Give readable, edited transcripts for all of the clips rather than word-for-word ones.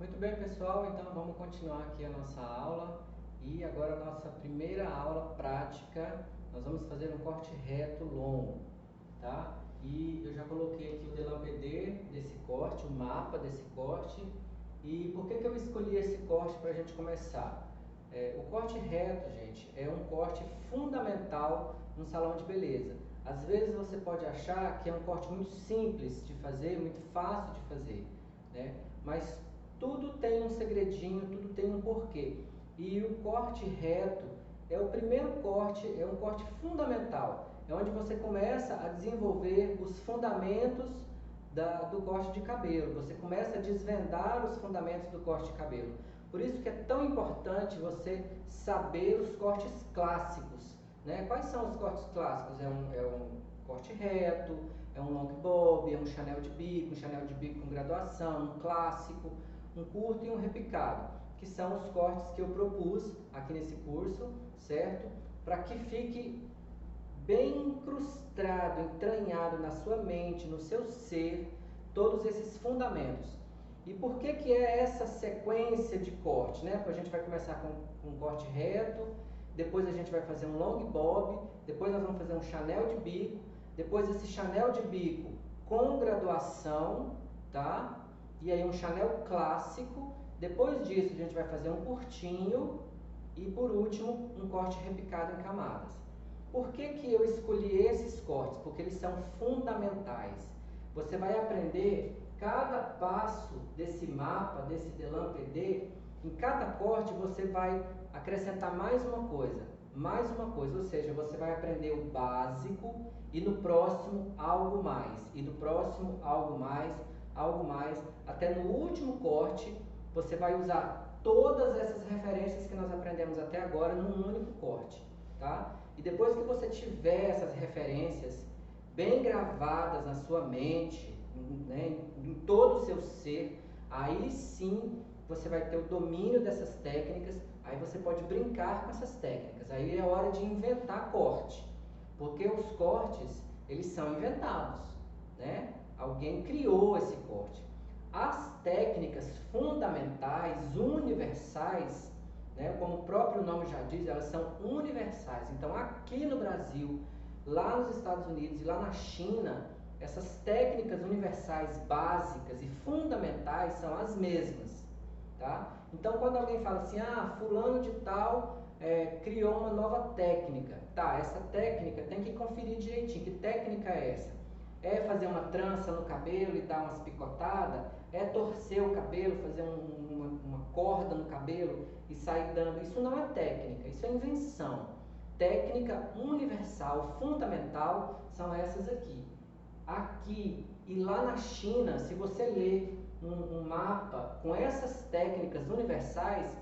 Muito bem, pessoal, então vamos continuar aqui a nossa aula e agora a nossa primeira aula prática, nós vamos fazer um corte reto longo, tá? E eu já coloquei aqui o delampedê desse corte, o mapa desse corte. E por que eu escolhi esse corte para a gente começar? O corte reto, gente, é um corte fundamental no salão de beleza. Às vezes você pode achar que é um corte muito simples de fazer, muito fácil de fazer, né? Mas tudo tem um segredinho, tudo tem um porquê. E o corte reto é o primeiro corte, é um corte fundamental. É onde você começa a desenvolver os fundamentos do corte de cabelo. Você começa a desvendar os fundamentos do corte de cabelo. Por isso que é tão importante você saber os cortes clássicos, né? Quais são os cortes clássicos? É um corte reto, é um long bob, é um chanel de bico com graduação, um clássico, um curto e um repicado, que são os cortes que eu propus aqui nesse curso, certo? Para que fique bem incrustado, entranhado na sua mente, no seu ser, todos esses fundamentos. E por que é essa sequência de corte, né? A gente vai começar com um corte reto, depois a gente vai fazer um long bob, depois nós vamos fazer um chanel de bico, depois esse chanel de bico com graduação, tá? E aí um chanel clássico, depois disso a gente vai fazer um curtinho e por último um corte repicado em camadas. Por que eu escolhi esses cortes? Porque eles são fundamentais. Você vai aprender cada passo desse mapa, desse delampedê. Em cada corte você vai acrescentar mais uma coisa, ou seja, você vai aprender o básico e no próximo algo mais, e no próximo algo mais, até no último corte você vai usar todas essas referências que nós aprendemos até agora num único corte, tá? E depois que você tiver essas referências bem gravadas na sua mente, né, em todo o seu ser, aí sim você vai ter o domínio dessas técnicas, aí você pode brincar com essas técnicas, aí é hora de inventar corte, porque os cortes, eles são inventados, né? Alguém criou esse corte. As técnicas fundamentais, universais, né, como o próprio nome já diz, elas são universais. Então, aqui no Brasil, lá nos Estados Unidos e lá na China, essas técnicas universais básicas e fundamentais são as mesmas, tá? Então, quando alguém fala assim, fulano de tal criou uma nova técnica, tá? Essa técnica tem que conferir direitinho. Que técnica é essa? É fazer uma trança no cabelo e dar umas picotadas? É torcer o cabelo, fazer uma corda no cabelo e sair dando? Isso não é técnica, isso é invenção. Técnica universal, fundamental, são essas aqui. Aqui e lá na China, se você ler um mapa com essas técnicas universais,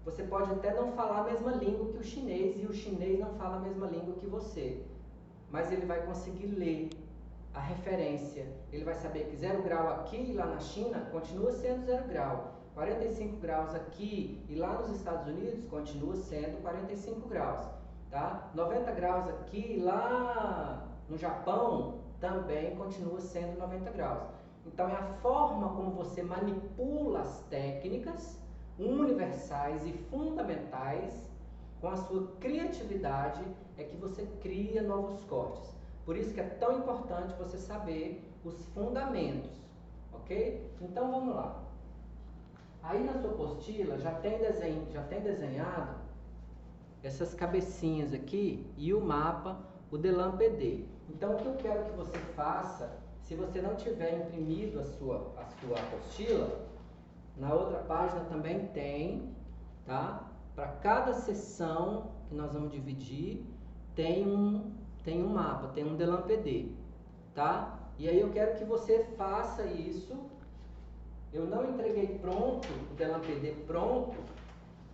você pode até não falar a mesma língua que o chinês e o chinês não fala a mesma língua que você, mas ele vai conseguir ler a referência, ele vai saber que 0 grau aqui e lá na China continua sendo 0 grau, 45 graus aqui e lá nos Estados Unidos continua sendo 45 graus, tá? 90 graus aqui e lá no Japão também continua sendo 90 graus. Então é a forma como você manipula as técnicas universais e fundamentais com a sua criatividade é que você cria novos cortes. Por isso que é tão importante você saber os fundamentos, ok? Então vamos lá. Aí na sua apostila já tem desenhado essas cabecinhas aqui e o mapa, o delampedê. Então o que eu quero que você faça, se você não tiver imprimido a sua apostila, na outra página também tem, tá? Para cada sessão que nós vamos dividir, tem um mapa, tem um delampedê, tá? E aí eu quero que você faça isso. Eu não entreguei pronto, o delampedê pronto,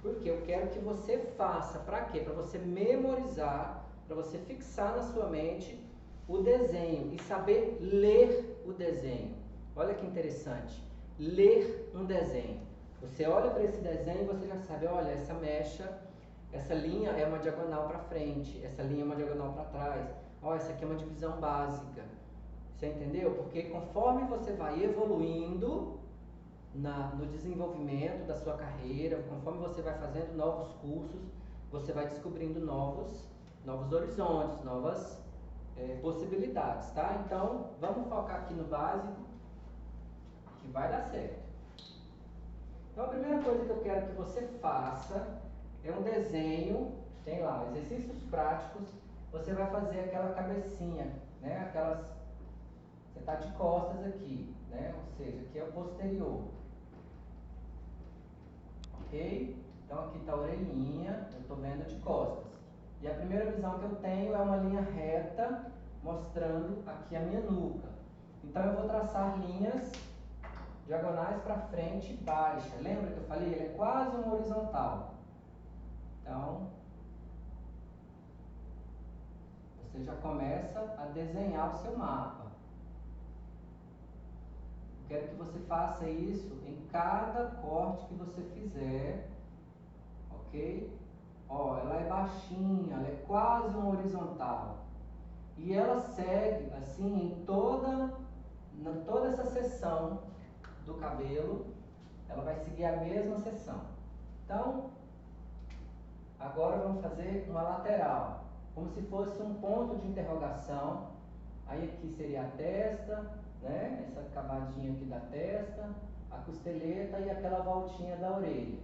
porque eu quero que você faça. Para quê? Para você memorizar, para você fixar na sua mente o desenho e saber ler o desenho. Olha que interessante. Ler um desenho. Você olha para esse desenho e você já sabe, olha, essa mecha, essa linha é uma diagonal para frente, essa linha é uma diagonal para trás. Olha, essa aqui é uma divisão básica. Você entendeu? Porque conforme você vai evoluindo, no desenvolvimento da sua carreira, conforme você vai fazendo novos cursos, você vai descobrindo novos horizontes, novas possibilidades, tá? Então, vamos focar aqui no básico, que vai dar certo. Então, a primeira coisa que eu quero que você faça é um desenho, tem lá, exercícios práticos, você vai fazer aquela cabecinha, né? Você está de costas aqui, né? Ou seja, aqui é o posterior. Ok? Então aqui está a orelhinha, eu estou vendo de costas. E a primeira visão que eu tenho é uma linha reta, mostrando aqui a minha nuca. Então eu vou traçar linhas diagonais para frente e baixa. Lembra que eu falei? Ele é quase uma horizontal. Então, você já começa a desenhar o seu mapa. Quero que você faça isso em cada corte que você fizer, ok? Ó, ela é baixinha, ela é quase uma horizontal. E ela segue assim em toda essa seção do cabelo, ela vai seguir a mesma seção. Então, agora vamos fazer uma lateral, como se fosse um ponto de interrogação. Aí aqui seria a testa, né? Essa cavadinha aqui da testa, a costeleta e aquela voltinha da orelha.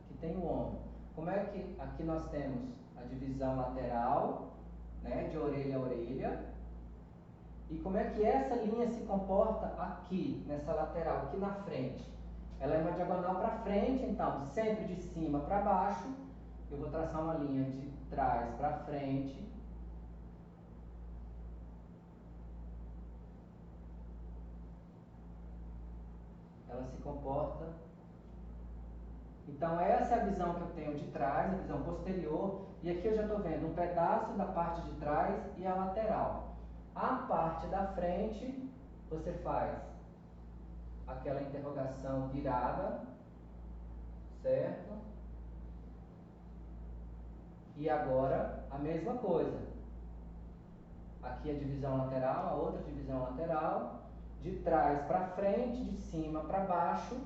Aqui tem o ombro. Como é que aqui nós temos a divisão lateral, né? De orelha a orelha. E como é que essa linha se comporta aqui, nessa lateral, aqui na frente? Ela é uma diagonal para frente, então sempre de cima para baixo. Eu vou traçar uma linha de trás para frente. Ela se comporta. Então essa é a visão que eu tenho de trás, a visão posterior. E aqui eu já estou vendo um pedaço da parte de trás e a lateral. A parte da frente, você faz aquela interrogação virada, certo? E agora a mesma coisa. Aqui a divisão lateral, a outra divisão lateral. De trás para frente, de cima para baixo.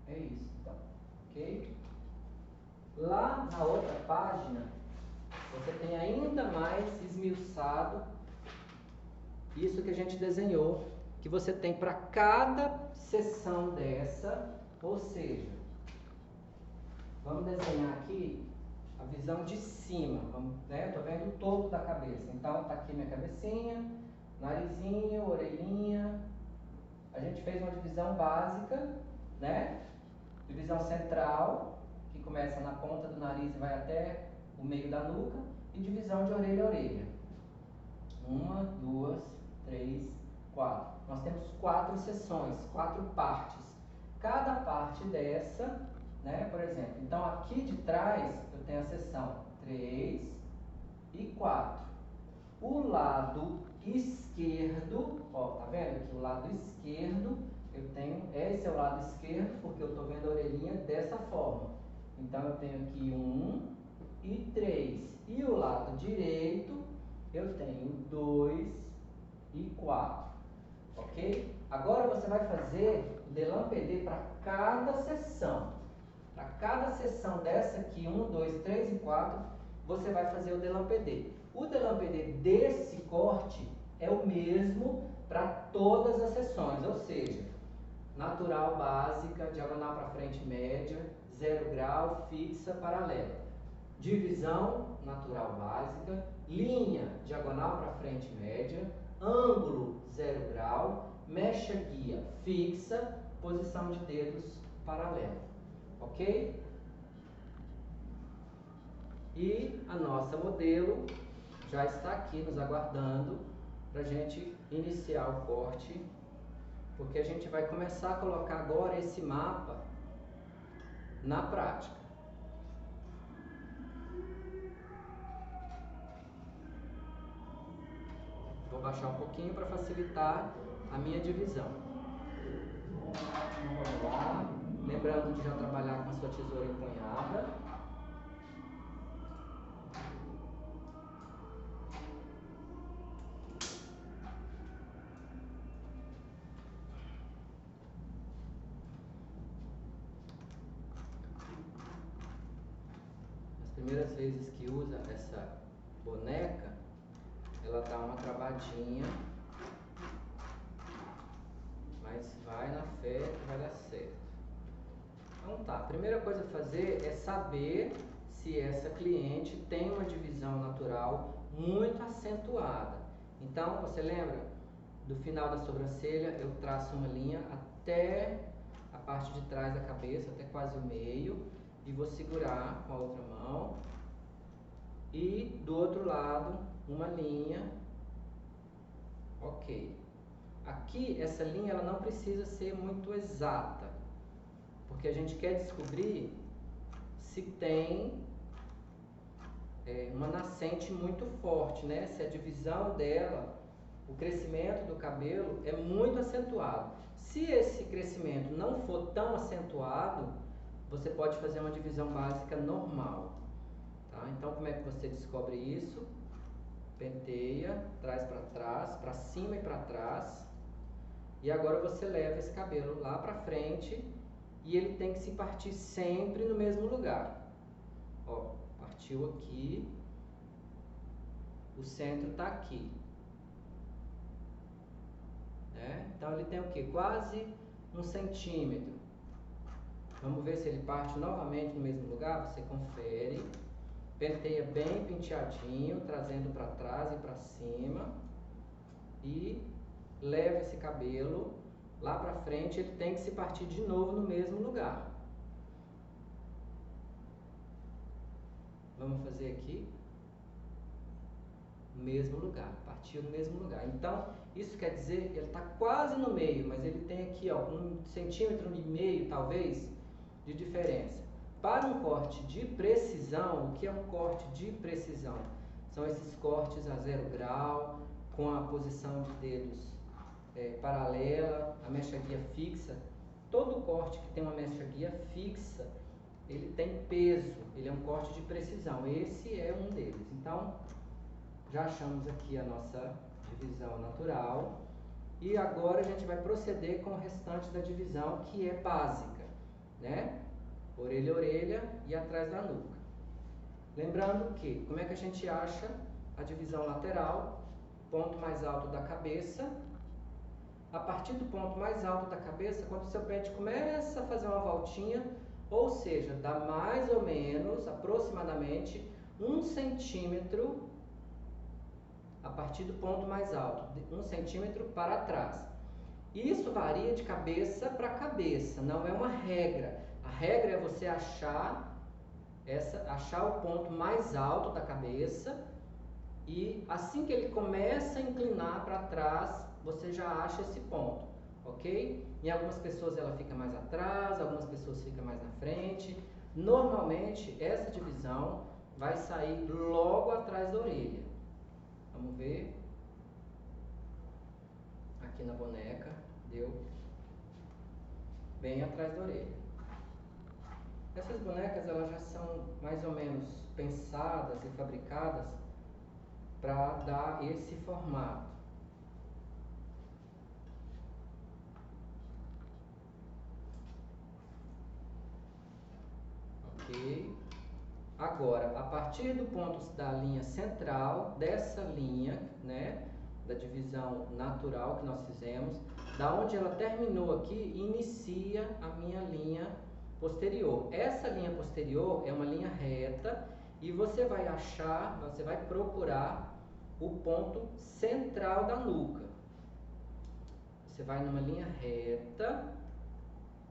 É isso, então, ok? Lá na outra página, você tem ainda mais esmiuçado isso que a gente desenhou, que você tem para cada seção dessa, ou seja, vamos desenhar aqui a visão de cima, né? Estou vendo o topo da cabeça, então está aqui minha cabecinha, narizinho, orelhinha. A gente fez uma divisão básica, né? Divisão central, que começa na ponta do nariz e vai até o meio da nuca, e divisão de orelha a orelha. 1, 2, 3, 4. Nós temos 4 seções, 4 partes. Cada parte dessa, né, por exemplo, então aqui de trás eu tenho a seção 3 e 4. O lado esquerdo, ó, tá vendo aqui o lado esquerdo, eu tenho, esse é o lado esquerdo, porque eu estou vendo a orelhinha dessa forma. Então eu tenho aqui 1 e 3. E o lado direito, eu tenho 2 e 4. Ok? Agora você vai fazer o delampedê para cada seção. Para cada seção dessa aqui, 1, 2, 3 e 4, você vai fazer o delampedê. O delampedê desse corte é o mesmo para todas as seções, ou seja, natural básica, diagonal para frente média, 0 grau, fixa, paralela. Divisão natural básica, linha diagonal para frente média, ângulo 0 grau, mecha guia fixa, posição de dedos paralela. Ok? E a nossa modelo já está aqui nos aguardando para a gente iniciar o corte, porque a gente vai começar a colocar agora esse mapa na prática. Vou baixar um pouquinho para facilitar a minha divisão. Então, vamos lá. Lembrando de já trabalhar com a sua tesoura empunhada. As primeiras vezes que usa essa boneca, ela dá uma travadinha, mas vai na fé que vai dar certo. Então tá, a primeira coisa a fazer é saber se essa cliente tem uma divisão natural muito acentuada. Então, você lembra? Do final da sobrancelha eu traço uma linha até a parte de trás da cabeça, até quase o meio, e vou segurar com a outra mão. E do outro lado, uma linha. Ok. Aqui, essa linha ela não precisa ser muito exata, porque a gente quer descobrir se tem uma nascente muito forte, né? Se a divisão dela, o crescimento do cabelo é muito acentuado. Se esse crescimento não for tão acentuado, você pode fazer uma divisão básica normal. Tá? Então, como é que você descobre isso? Penteia, traz para trás, para cima e para trás. E agora você leva esse cabelo lá para frente e ele tem que se partir sempre no mesmo lugar. Ó, partiu aqui, o centro está aqui. Então ele tem o que? Quase 1 centímetro. Vamos ver se ele parte novamente no mesmo lugar? Você confere. Penteia bem penteadinho, trazendo para trás e para cima. E leva esse cabelo lá para frente. Ele tem que se partir de novo no mesmo lugar. Vamos fazer aqui. Mesmo lugar, partiu no mesmo lugar. Então, isso quer dizer que ele está quase no meio, mas ele tem aqui, ó, 1,5 centímetros, talvez, de diferença. Para um corte de precisão, o que é um corte de precisão? São esses cortes a 0 grau, com a posição de dedos paralela, a mecha guia fixa. Todo corte que tem uma mecha guia fixa, ele tem peso, ele é um corte de precisão. Esse é um deles. Então, já achamos aqui a nossa divisão natural e agora a gente vai proceder com o restante da divisão, que é básica, né? Orelha a orelha e atrás da nuca. Lembrando que, como é que a gente acha a divisão lateral? Ponto mais alto da cabeça. A partir do ponto mais alto da cabeça, quando o seu pente começa a fazer uma voltinha, ou seja, dá mais ou menos, aproximadamente, 1 centímetro a partir do ponto mais alto, 1 centímetro para trás. Isso varia de cabeça para cabeça, não é uma regra. A regra é você achar o ponto mais alto da cabeça e assim que ele começa a inclinar para trás, você já acha esse ponto, ok? Em algumas pessoas ela fica mais atrás, algumas pessoas fica mais na frente. Normalmente essa divisão vai sair logo atrás da orelha. Vamos ver. Aqui na boneca, deu bem atrás da orelha. Essas bonecas elas já são mais ou menos pensadas e fabricadas para dar esse formato. Ok? Agora, a partir do ponto da linha central, dessa linha, né, da divisão natural que nós fizemos, da onde ela terminou aqui, inicia a minha linha posterior. Essa linha posterior é uma linha reta e você vai achar, você vai procurar o ponto central da nuca. Você vai numa linha reta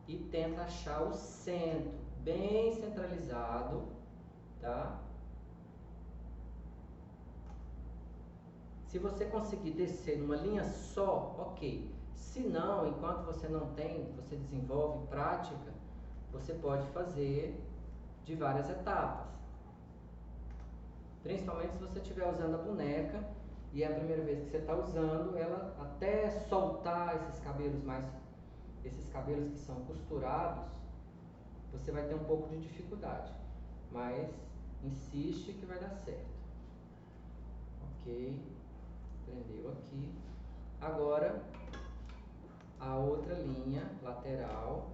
e tenta achar o centro, bem centralizado, tá? Se você conseguir descer numa linha só, ok. Se não, enquanto você não tem, você desenvolve prática, você pode fazer de várias etapas. Principalmente se você estiver usando a boneca e é a primeira vez que você está usando ela, até soltar esses cabelos que são costurados, você vai ter um pouco de dificuldade, mas insiste que vai dar certo. Ok, prendeu aqui. Agora a outra linha lateral,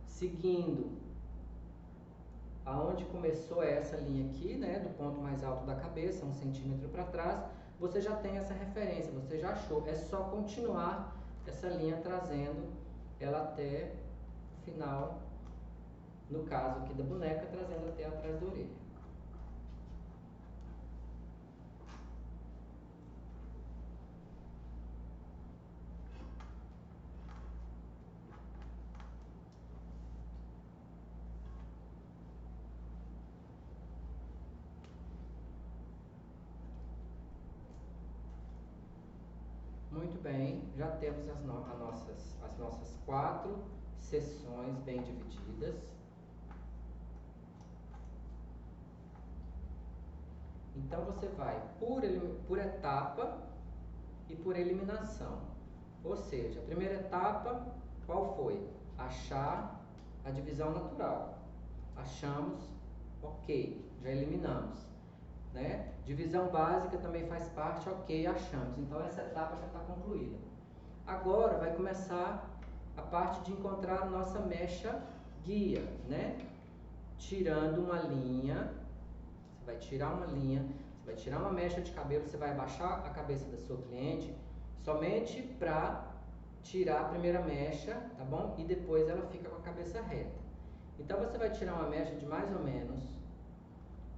seguindo aonde começou essa linha aqui, né, do ponto mais alto da cabeça, 1 centímetro para trás, você já tem essa referência, você já achou. É só continuar essa linha trazendo ela até o final, no caso aqui da boneca, trazendo até atrás da orelha. Muito bem, já temos as nossas 4 seções bem divididas. Então você vai por etapa e por eliminação. Ou seja, a primeira etapa, qual foi? Achar a divisão natural. Achamos, ok, já eliminamos. Né? Divisão básica também faz parte, ok, achamos. Então essa etapa já está concluída. Agora vai começar a parte de encontrar a nossa mecha guia, né? Tirando uma linha, você vai tirar uma linha, você vai tirar uma mecha de cabelo, você vai abaixar a cabeça da sua cliente somente para tirar a primeira mecha, tá bom? E depois ela fica com a cabeça reta. Então você vai tirar uma mecha de mais ou menos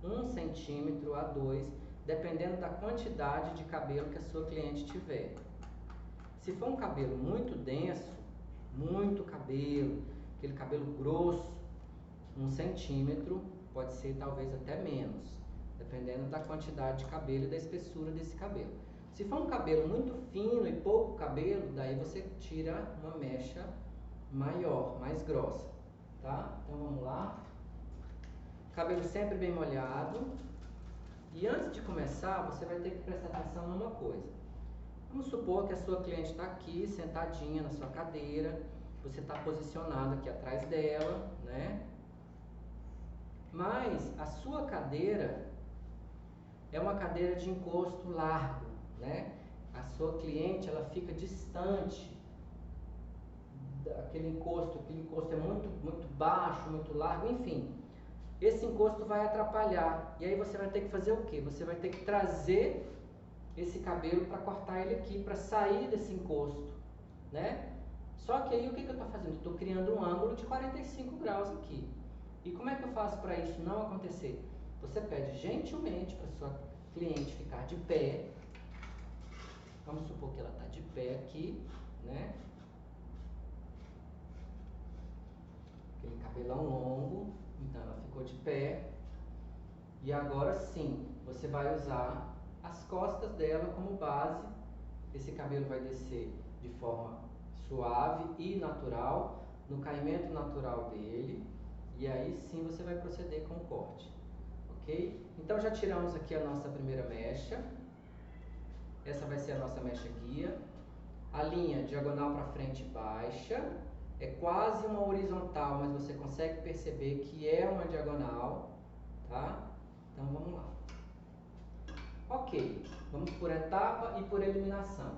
1 centímetro a 2, dependendo da quantidade de cabelo que a sua cliente tiver. Se for um cabelo muito denso, muito cabelo, aquele cabelo grosso, 1 centímetro, pode ser talvez até menos, dependendo da quantidade de cabelo e da espessura desse cabelo. Se for um cabelo muito fino e pouco cabelo, daí você tira uma mecha maior, mais grossa, tá? Então vamos lá. Cabelo sempre bem molhado. E antes de começar, você vai ter que prestar atenção numa coisa. Vamos supor que a sua cliente está aqui, sentadinha na sua cadeira, você está posicionado aqui atrás dela, né? Mas a sua cadeira é uma cadeira de encosto largo, né? A sua cliente, ela fica distante daquele encosto, é muito baixo, muito largo, enfim. Esse encosto vai atrapalhar. E aí você vai ter que fazer o quê? Você vai ter que trazer esse cabelo para cortar ele aqui, para sair desse encosto, né? Só que aí o que eu estou fazendo? Estou criando um ângulo de 45 graus aqui. E como é que eu faço para isso não acontecer? Você pede gentilmente para sua cliente ficar de pé. Vamos supor que ela está de pé aqui, né? Aquele cabelão longo, então ela ficou de pé. E agora sim, você vai usar as costas dela como base. Esse cabelo vai descer de forma suave e natural, no caimento natural dele. E aí sim você vai proceder com o corte, ok? Então já tiramos aqui a nossa primeira mecha. Essa vai ser a nossa mecha guia. A linha diagonal para frente baixa. É quase uma horizontal, mas você consegue perceber que é uma diagonal, tá? Então vamos lá. Ok, vamos por etapa e por eliminação.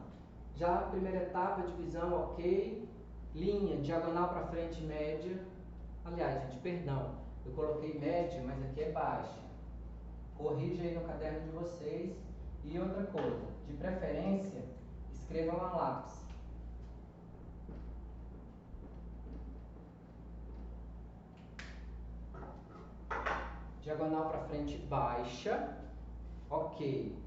Já a primeira etapa, divisão, ok. Linha diagonal para frente média. Aliás, gente, perdão, eu coloquei média, mas aqui é baixa. Corrija aí no caderno de vocês. E outra coisa, de preferência, escrevam a lápis. Diagonal para frente baixa, ok.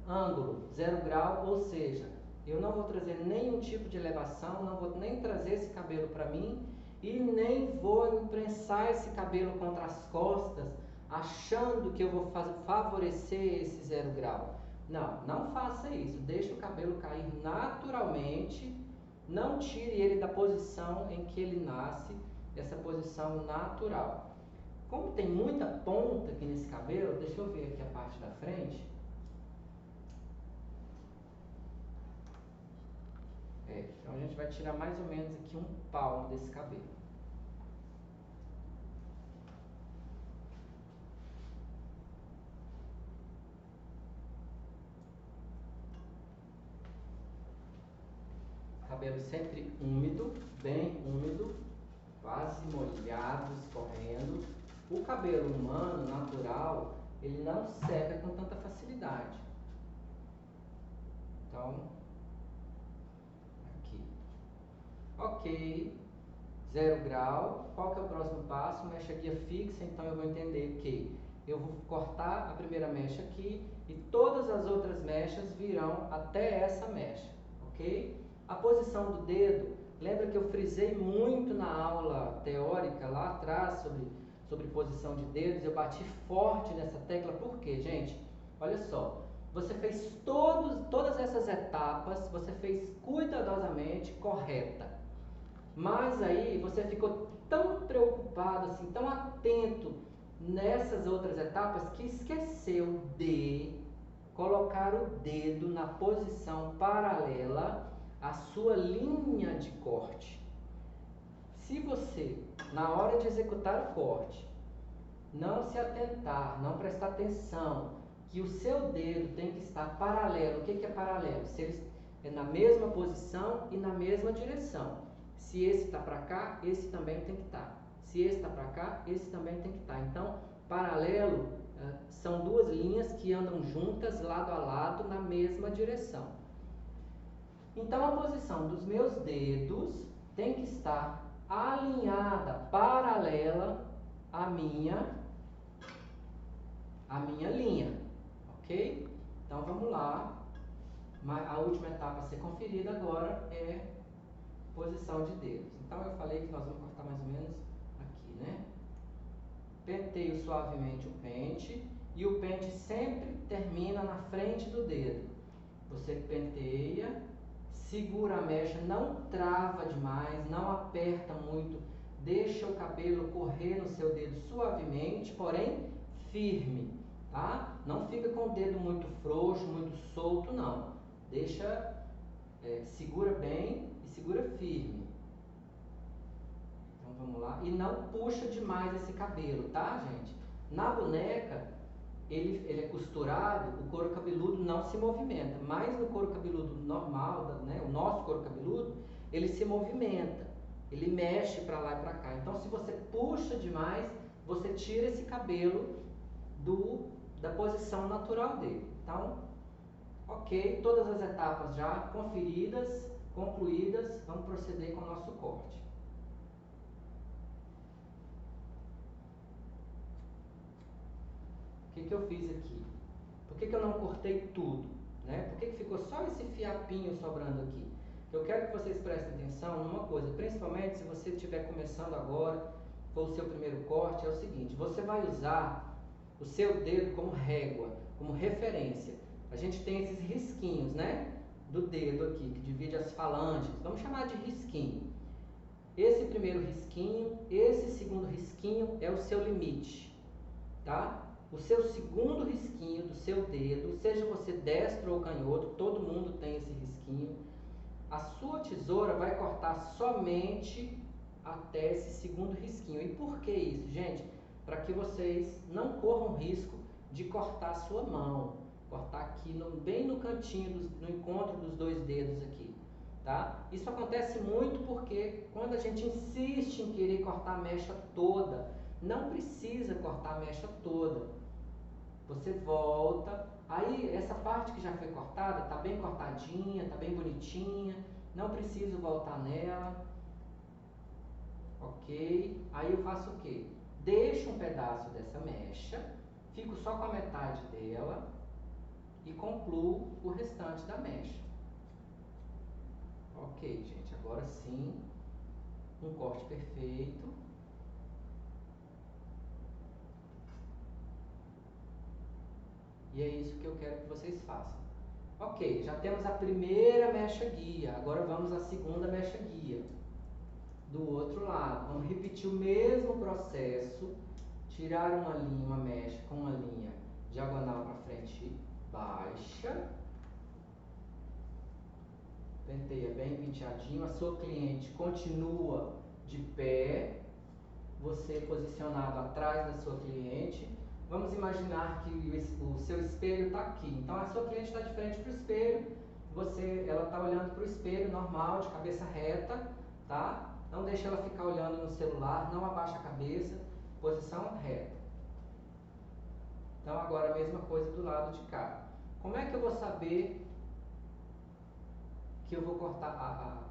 Ângulo 0 grau, ou seja, eu não vou trazer nenhum tipo de elevação, não vou nem trazer esse cabelo para mim e nem vou imprensar esse cabelo contra as costas, achando que eu vou favorecer esse 0 grau. Não, não faça isso. Deixe o cabelo cair naturalmente, não tire ele da posição em que ele nasce, essa posição natural. Como tem muita ponta aqui nesse cabelo, deixa eu ver aqui a parte da frente. Então a gente vai tirar mais ou menos aqui um palmo desse cabelo. cabelo sempre úmido, bem úmido, quase molhado, escorrendo. O cabelo humano, natural, ele não seca com tanta facilidade. Então, aqui. Ok, 0 grau. Qual que é o próximo passo? Mecha guia fixa, então eu vou entender que eu vou cortar a primeira mecha aqui e todas as outras mechas virão até essa mecha, ok? A posição do dedo, lembra que eu frisei muito na aula teórica lá atrás sobre posição de dedos, eu bati forte nessa tecla, por quê, gente? Olha só, você fez todas essas etapas, você fez cuidadosamente correta, mas aí você ficou tão preocupado, assim, tão atento nessas outras etapas que esqueceu de colocar o dedo na posição paralela à sua linha de corte. Se você, na hora de executar o corte, não se atentar, não prestar atenção que o seu dedo tem que estar paralelo. O que é paralelo? Se ele é na mesma posição e na mesma direção. Se esse está para cá, esse também tem que estar. Se esse está para cá, esse também tem que estar. Então, paralelo são duas linhas que andam juntas, lado a lado, na mesma direção. Então, a posição dos meus dedos tem que estar alinhada, paralela à minha linha, ok? Então, vamos lá. A última etapa a ser conferida agora é posição de dedos. Então, eu falei que nós vamos cortar mais ou menos aqui, né? Penteio suavemente o pente e o pente sempre termina na frente do dedo. Você penteia, segura a mecha, não trava demais, não aperta muito, deixa o cabelo correr no seu dedo suavemente, porém firme, tá? Não fica com o dedo muito frouxo, muito solto, não. Deixa, segura bem e segura firme. Então vamos lá. E não puxa demais esse cabelo, tá, gente? Na boneca, ele é costurado, o couro cabeludo não se movimenta. Mas no couro cabeludo normal, né, o nosso couro cabeludo, ele se movimenta. Ele mexe para lá e para cá. Então se você puxa demais, você tira esse cabelo da posição natural dele. Então, ok, todas as etapas já conferidas, concluídas, vamos proceder com o nosso corte. O que eu fiz aqui? Por que eu não cortei tudo? Né? Por que ficou só esse fiapinho sobrando aqui? Eu quero que vocês prestem atenção numa coisa, principalmente se você estiver começando agora, for o seu primeiro corte, é o seguinte, você vai usar o seu dedo como régua, como referência. A gente tem esses risquinhos, né? Do dedo aqui, que divide as falanges. Vamos chamar de risquinho. Esse primeiro risquinho, esse segundo risquinho é o seu limite, tá? O seu segundo risquinho do seu dedo, seja você destro ou canhoto, todo mundo tem esse risquinho. A sua tesoura vai cortar somente até esse segundo risquinho. E por que isso, gente? Para que vocês não corram risco de cortar a sua mão. Cortar aqui bem no cantinho, no encontro dos dois dedos aqui. Tá? Isso acontece muito porque quando a gente insiste em querer cortar a mecha toda, não precisa cortar a mecha toda. Você volta, aí essa parte que já foi cortada, tá bem cortadinha, tá bem bonitinha, não preciso voltar nela, ok? Aí eu faço o quê? Deixo um pedaço dessa mecha, fico só com a metade dela e concluo o restante da mecha. Ok, gente, agora sim, um corte perfeito. E é isso que eu quero que vocês façam. Ok, já temos a primeira mecha guia, agora vamos à segunda mecha guia. Do outro lado, vamos repetir o mesmo processo, tirar uma mecha com uma linha diagonal para frente baixa, penteia bem penteadinho, a sua cliente continua de pé, você posicionado atrás da sua cliente. Vamos imaginar que o seu espelho está aqui, então a sua cliente está de frente para o espelho, ela está olhando para o espelho normal, de cabeça reta, tá? Não deixa ela ficar olhando no celular, não abaixa a cabeça, posição reta. Então agora a mesma coisa do lado de cá. Como é que eu vou saber que eu vou cortar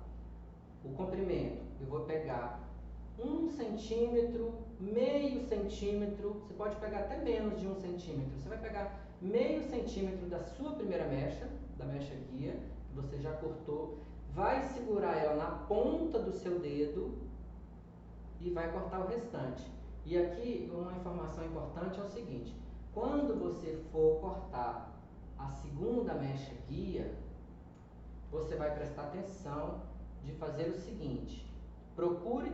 o comprimento? Eu vou pegar 1 centímetro, meio centímetro, você pode pegar até menos de 1 centímetro. Você vai pegar meio centímetro da sua primeira mecha, da mecha guia, que você já cortou, vai segurar ela na ponta do seu dedo e vai cortar o restante. E aqui uma informação importante é o seguinte: quando você for cortar a segunda mecha guia, você vai prestar atenção de fazer o seguinte: procure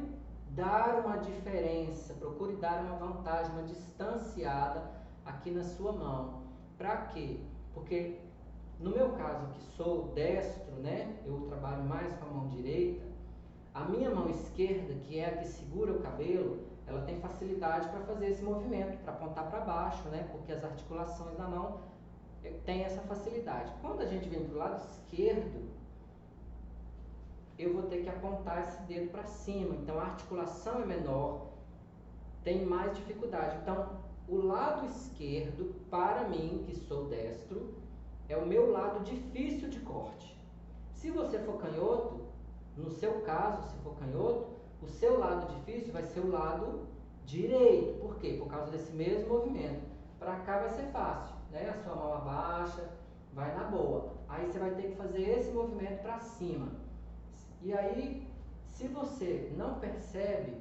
dar uma diferença, procure dar uma vantagem, uma distanciada aqui na sua mão. Para quê? Porque no meu caso, que sou destro, né, eu trabalho mais com a mão direita, a minha mão esquerda, que é a que segura o cabelo, ela tem facilidade para fazer esse movimento, para apontar para baixo, né, porque as articulações da mão têm essa facilidade. Quando a gente vem para o lado esquerdo, eu vou ter que apontar esse dedo para cima, então a articulação é menor, tem mais dificuldade. Então, o lado esquerdo, para mim, que sou destro, é o meu lado difícil de corte. Se você for canhoto, no seu caso, se for canhoto, o seu lado difícil vai ser o lado direito. Por quê? Por causa desse mesmo movimento. Para cá vai ser fácil, né? A sua mão abaixa, vai na boa. Aí você vai ter que fazer esse movimento para cima. E aí, se você não percebe,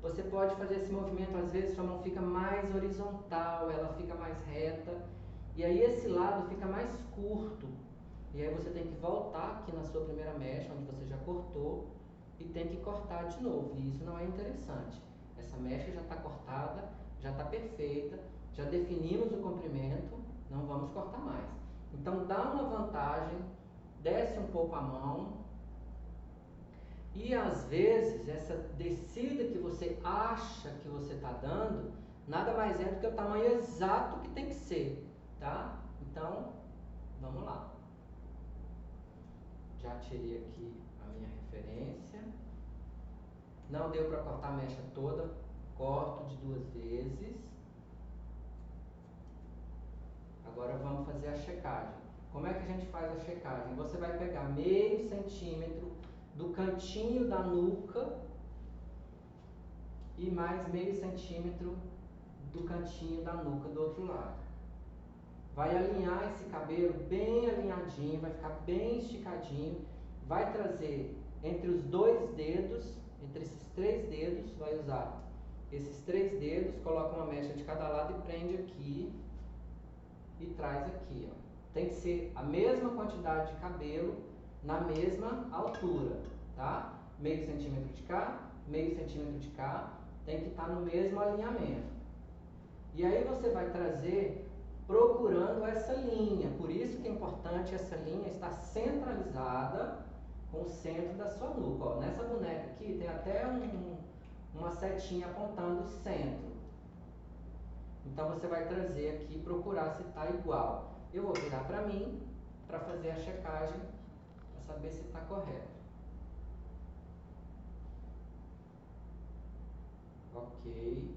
você pode fazer esse movimento, às vezes sua mão fica mais horizontal, ela fica mais reta, e aí esse lado fica mais curto. E aí você tem que voltar aqui na sua primeira mecha, onde você já cortou, e tem que cortar de novo. E isso não é interessante. Essa mecha já está cortada, já está perfeita, já definimos o comprimento, não vamos cortar mais. Então dá uma vantagem, desce um pouco a mão, e às vezes essa descida que você acha que você está dando, nada mais é do que o tamanho exato que tem que ser, tá? Então, vamos lá. Já tirei aqui a minha referência. Não deu para cortar a mecha toda, corto de 2 vezes. Agora vamos fazer a checagem. Como é que a gente faz a checagem? Você vai pegar meio centímetro do cantinho da nuca e mais meio centímetro do cantinho da nuca do outro lado. Vai alinhar esse cabelo bem alinhadinho, vai ficar bem esticadinho. Vai trazer entre os 2 dedos, entre esses 3 dedos, vai usar esses 3 dedos, coloca uma mecha de cada lado e prende aqui e traz aqui, ó. Tem que ser a mesma quantidade de cabelo na mesma altura, tá? Meio centímetro de cá, meio centímetro de cá, tem que estar no mesmo alinhamento. E aí você vai trazer procurando essa linha, por isso que é importante essa linha estar centralizada com o centro da sua nuca. Ó, nessa boneca aqui tem até uma setinha apontando o centro. Então você vai trazer aqui e procurar se está igual. Eu vou virar para mim para fazer a checagem, para saber se está correto. Ok.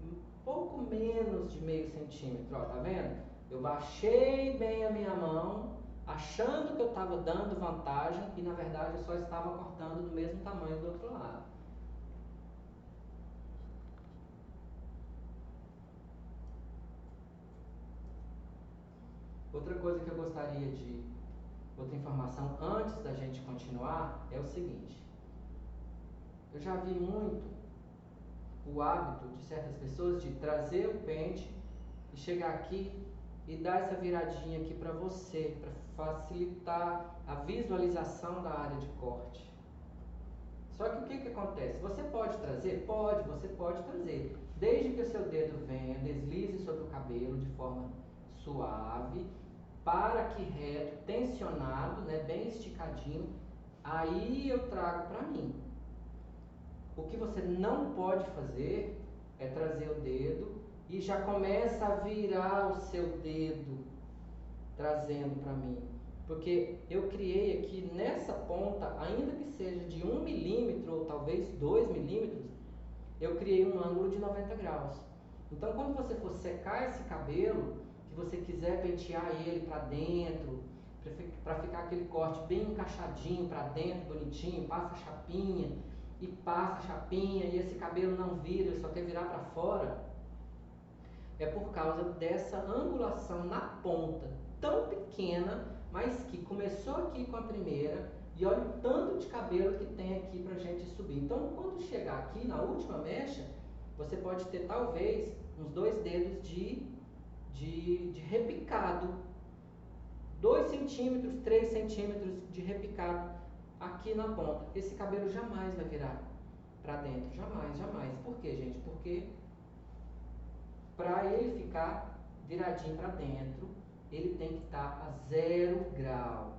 Um pouco menos de meio centímetro, ó, tá vendo? Eu baixei bem a minha mão, achando que eu estava dando vantagem e na verdade eu só estava cortando do mesmo tamanho do outro lado. Outra coisa que eu gostaria de, outra informação antes da gente continuar é o seguinte: eu já vi muito o hábito de certas pessoas de trazer o pente e chegar aqui e dar essa viradinha aqui para você, para facilitar a visualização da área de corte. Só que o que acontece? Você pode trazer? Pode, você pode trazer. Desde que o seu dedo venha, deslize sobre o cabelo de forma suave, para aqui reto, tensionado, né, bem esticadinho, aí eu trago para mim. O que você não pode fazer é trazer o dedo e já começa a virar o seu dedo trazendo para mim? Porque eu criei aqui nessa ponta, ainda que seja de 1 milímetro ou talvez 2 milímetros, eu criei um ângulo de 90 graus. Então, quando você for secar esse cabelo, que você quiser pentear ele para dentro, para ficar aquele corte bem encaixadinho para dentro, bonitinho, passa a chapinha e passa a chapinha e esse cabelo não vira, ele só quer virar para fora, é por causa dessa angulação na ponta, tão pequena, mas que começou aqui com a primeira, e olha o tanto de cabelo que tem aqui pra gente subir. Então, quando chegar aqui na última mecha, você pode ter talvez uns 2 dedos de repicado, 2 centímetros, 3 centímetros de repicado aqui na ponta. Esse cabelo jamais vai virar pra dentro, jamais, jamais. Por quê, gente? Porque para ele ficar viradinho para dentro, ele tem que estar a 0 grau.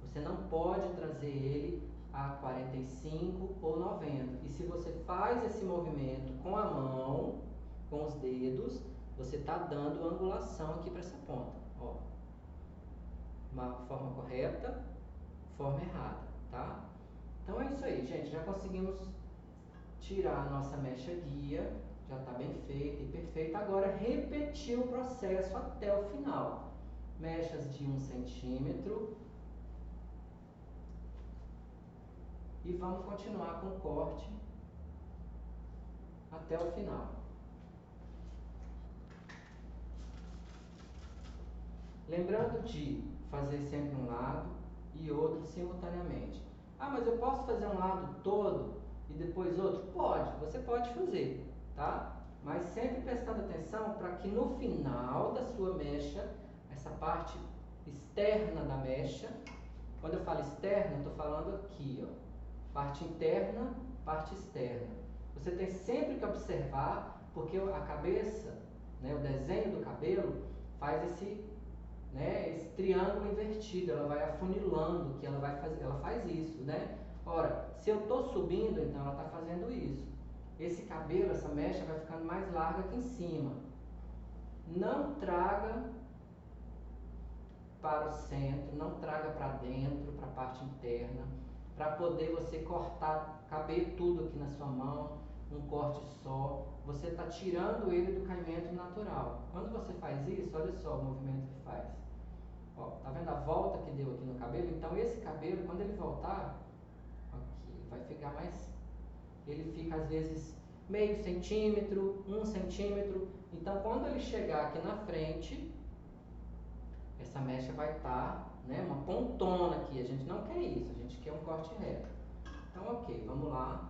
Você não pode trazer ele a 45 ou 90. E se você faz esse movimento com a mão, com os dedos, você está dando angulação aqui para essa ponta. Ó. Uma forma correta, forma errada, tá? Então é isso aí, gente. Já conseguimos tirar a nossa mecha guia. Já está bem feita e perfeita. Agora repetir o processo até o final. Mechas de 1 centímetro. E vamos continuar com o corte até o final. Lembrando de fazer sempre um lado e outro simultaneamente. Ah, mas eu posso fazer um lado todo e depois outro? Pode, você pode fazer, tá? Mas sempre prestando atenção para que no final da sua mecha, essa parte externa da mecha, quando eu falo externa, eu estou falando aqui, ó, parte interna, parte externa. Você tem sempre que observar, porque a cabeça, né, o desenho do cabelo faz esse triângulo invertido, ela vai afunilando, que ela faz isso, né? Ora, se eu estou subindo, então ela está fazendo isso. Esse cabelo, essa mecha vai ficando mais larga aqui em cima. Não traga para o centro, não traga para dentro, para a parte interna, para poder você cortar, caber tudo aqui na sua mão, um corte só. Você está tirando ele do caimento natural. Quando você faz isso, olha só o movimento que faz. Ó, tá vendo a volta que deu aqui no cabelo? Então esse cabelo, quando ele voltar, aqui, vai ficar mais... Ele fica às vezes meio centímetro, 1 centímetro. Então quando ele chegar aqui na frente, essa mecha vai estar, né, uma pontona aqui. A gente não quer isso, a gente quer um corte reto. Então ok, vamos lá.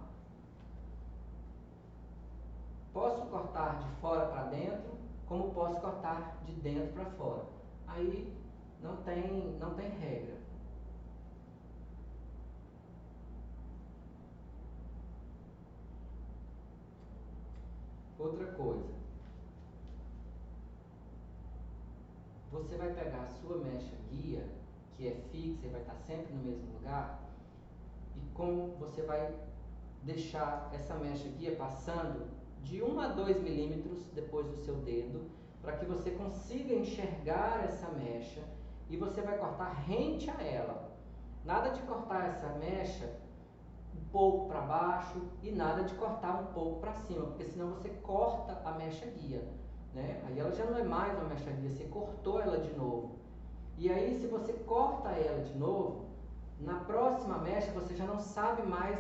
Posso cortar de fora para dentro, como posso cortar de dentro para fora. Aí não tem regra. Outra coisa, você vai pegar a sua mecha guia, que é fixa e vai estar sempre no mesmo lugar, e como você vai deixar essa mecha guia passando de 1 a 2 milímetros depois do seu dedo, para que você consiga enxergar essa mecha, e você vai cortar rente a ela. Nada de cortar essa mecha um pouco para baixo e nada de cortar um pouco para cima, porque senão você corta a mecha guia, né? Aí ela já não é mais uma mecha guia, você cortou ela de novo. E aí se você corta ela de novo, na próxima mecha você já não sabe mais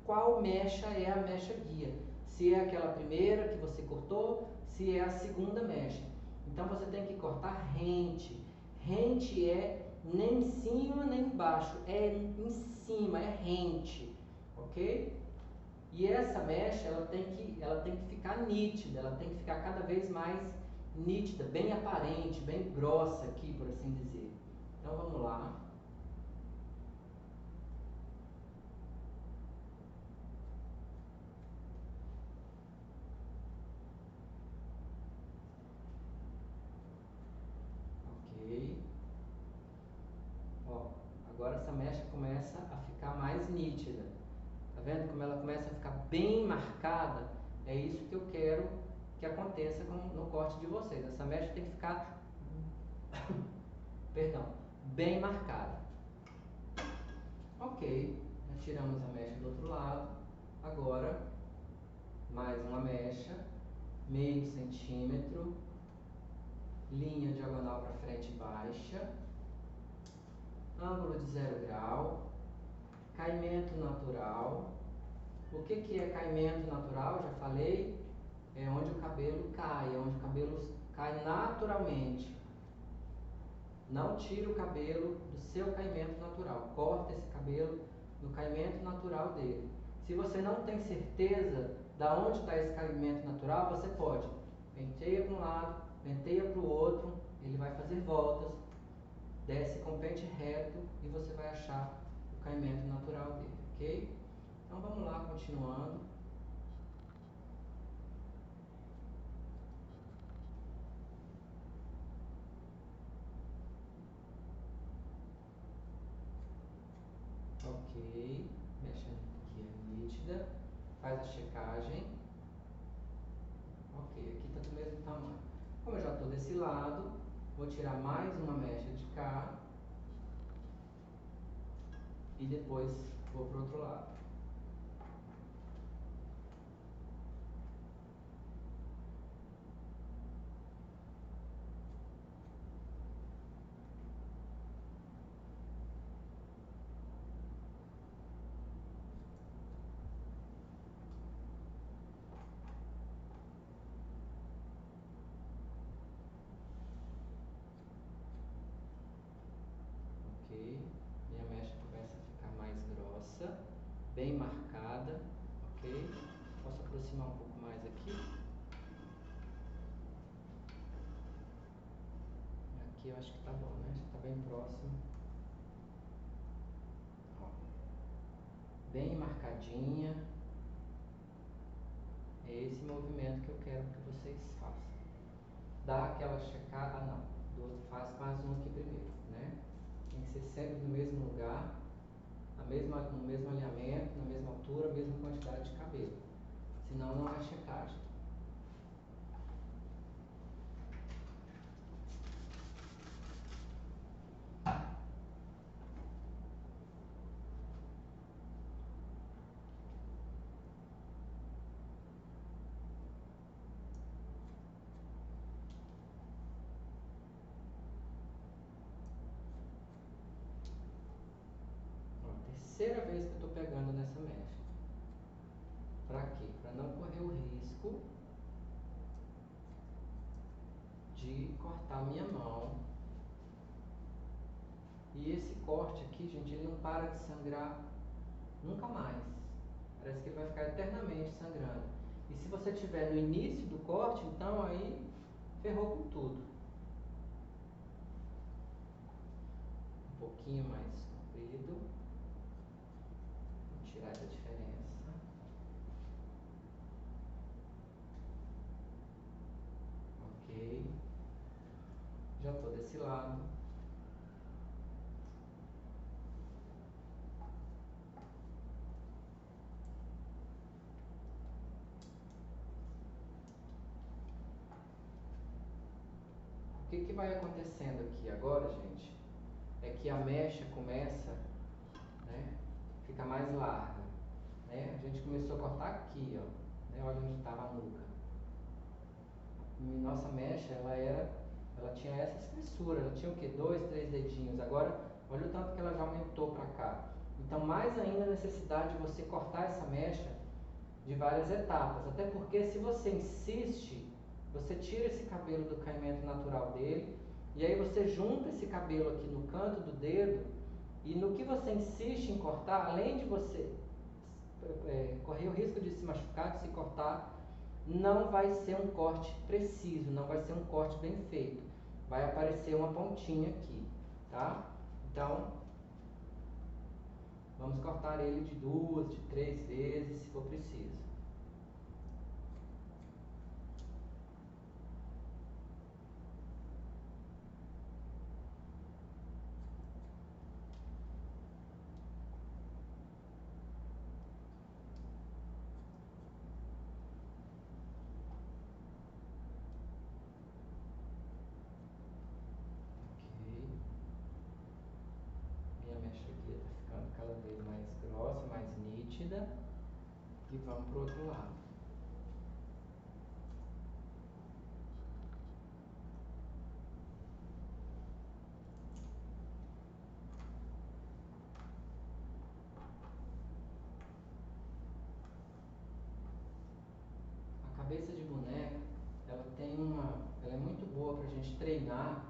qual mecha é a mecha guia. Se é aquela primeira que você cortou, se é a segunda mecha. Então você tem que cortar rente. Rente é nem em cima nem embaixo, é em cima, é rente, ok? E essa mecha ela tem que ficar nítida, ela tem que ficar cada vez mais nítida, bem aparente, bem grossa aqui, por assim dizer. Então vamos lá. Ó, agora essa mecha começa a ficar mais nítida. Tá vendo como ela começa a ficar bem marcada? É isso que eu quero que aconteça no corte de vocês. Essa mecha tem que ficar perdão, bem marcada. Ok, já tiramos a mecha do outro lado. Agora, mais uma mecha, meio centímetro, linha diagonal para frente e baixa, ângulo de 0 grau, caimento natural. O que é caimento natural? Já falei, é onde o cabelo cai, é onde o cabelo cai naturalmente. Não tira o cabelo do seu caimento natural, corta esse cabelo no caimento natural dele. Se você não tem certeza da onde está esse caimento natural, você pode penteia para um lado, penteia para o outro, ele vai fazer voltas, desce com pente reto e você vai achar o caimento natural dele, ok? Então vamos lá, continuando. Ok, mecha aqui é nítida, faz a checagem. Ok, aqui está do mesmo tamanho. Como eu já estou desse lado, vou tirar mais uma mecha de cá e depois vou para o outro lado. Ok, minha mecha começa a ficar mais grossa, bem marcada, ok? Posso aproximar um pouco mais aqui. Aqui eu acho que tá bom, né? Já está bem próximo. Ó, bem marcadinha. É esse movimento que eu quero que vocês façam. Dá aquela checada, não, do outro faz mais um aqui primeiro, né? Tem que ser sempre no mesmo lugar, no mesmo alinhamento, na mesma altura, mesma quantidade de cabelo. Senão não é checagem. Ó, terceira vez que eu estou pegando nessa mecha. Para quê? Para não correr o risco de cortar minha mão. E esse corte aqui, gente, ele não para de sangrar nunca mais. Parece que ele vai ficar eternamente sangrando. E se você estiver no início do corte, então aí ferrou com tudo. Um pouquinho mais comprido. Vou tirar essa diferença. Ok. Já estou desse lado. O que vai acontecendo aqui agora, gente, é que a mecha começa, né, fica mais larga. Né? A gente começou a cortar aqui, ó, né? Olha onde estava a nuca. Nossa mecha, ela tinha essa espessura, ela tinha o que? 2, 3 dedinhos. Agora, olha o tanto que ela já aumentou para cá. Então, mais ainda a necessidade de você cortar essa mecha de várias etapas. Até porque se você insiste, você tira esse cabelo do caimento natural dele, e aí você junta esse cabelo aqui no canto do dedo, e no que você insiste em cortar, além de você correr o risco de se machucar, de se cortar, não vai ser um corte preciso, não vai ser um corte bem feito. Vai aparecer uma pontinha aqui, tá? Então, vamos cortar ele de 2, de 3 vezes, se for preciso. Ok. vamos pro outro lado. A cabeça de boneca, ela é muito boa para a gente treinar,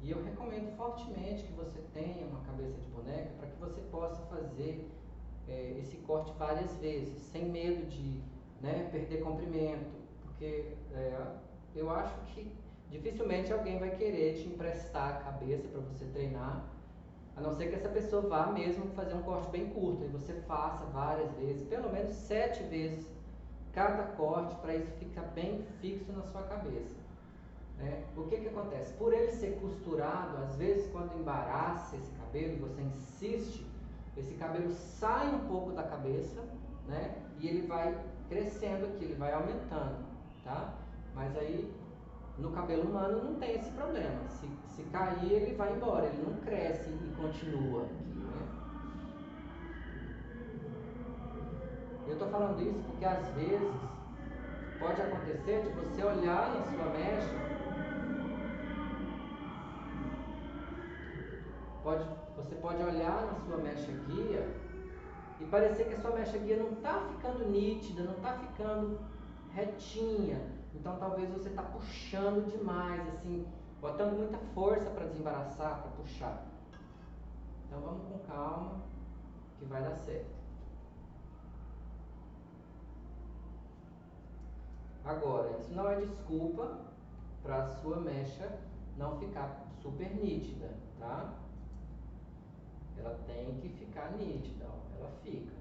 e eu recomendo fortemente que você tenha uma cabeça de boneca para que você possa fazer esse corte várias vezes, sem medo de, né, perder comprimento, porque eu acho que dificilmente alguém vai querer te emprestar a cabeça para você treinar, a não ser que essa pessoa vá mesmo fazer um corte bem curto, e você faça várias vezes, pelo menos 7 vezes cada corte, para isso ficar bem fixo na sua cabeça. Né? O que que acontece? Por ele ser costurado, às vezes quando embaraça esse cabelo e você insiste, esse cabelo sai um pouco da cabeça, né? E ele vai crescendo aqui, ele vai aumentando, tá? Mas aí no cabelo humano não tem esse problema. Se cair, ele vai embora, ele não cresce e continua aqui, né? Eu tô falando isso porque às vezes pode acontecer de você olhar na sua mecha, você pode olhar na sua mecha guia e parecer que a sua mecha guia não está ficando nítida, não está ficando retinha. Então talvez você está puxando demais, assim, botando muita força para desembaraçar, para puxar. Então vamos com calma, que vai dar certo. Agora, isso não é desculpa para a sua mecha não ficar super nítida, tá? Ela tem que ficar nítida, ó, ela fica.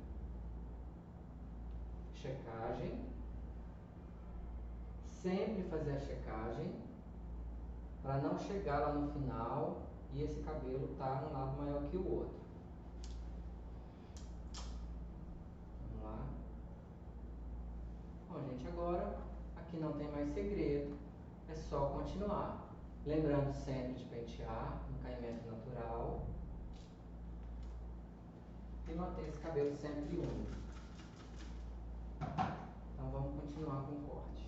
Checagem. Sempre fazer a checagem para não chegar lá no final e esse cabelo tá um lado maior que o outro. Vamos lá. Bom, gente, agora aqui não tem mais segredo, é só continuar. Lembrando sempre de pentear no caimento natural e manter esse cabelo sempre úmido. Então vamos continuar com o corte.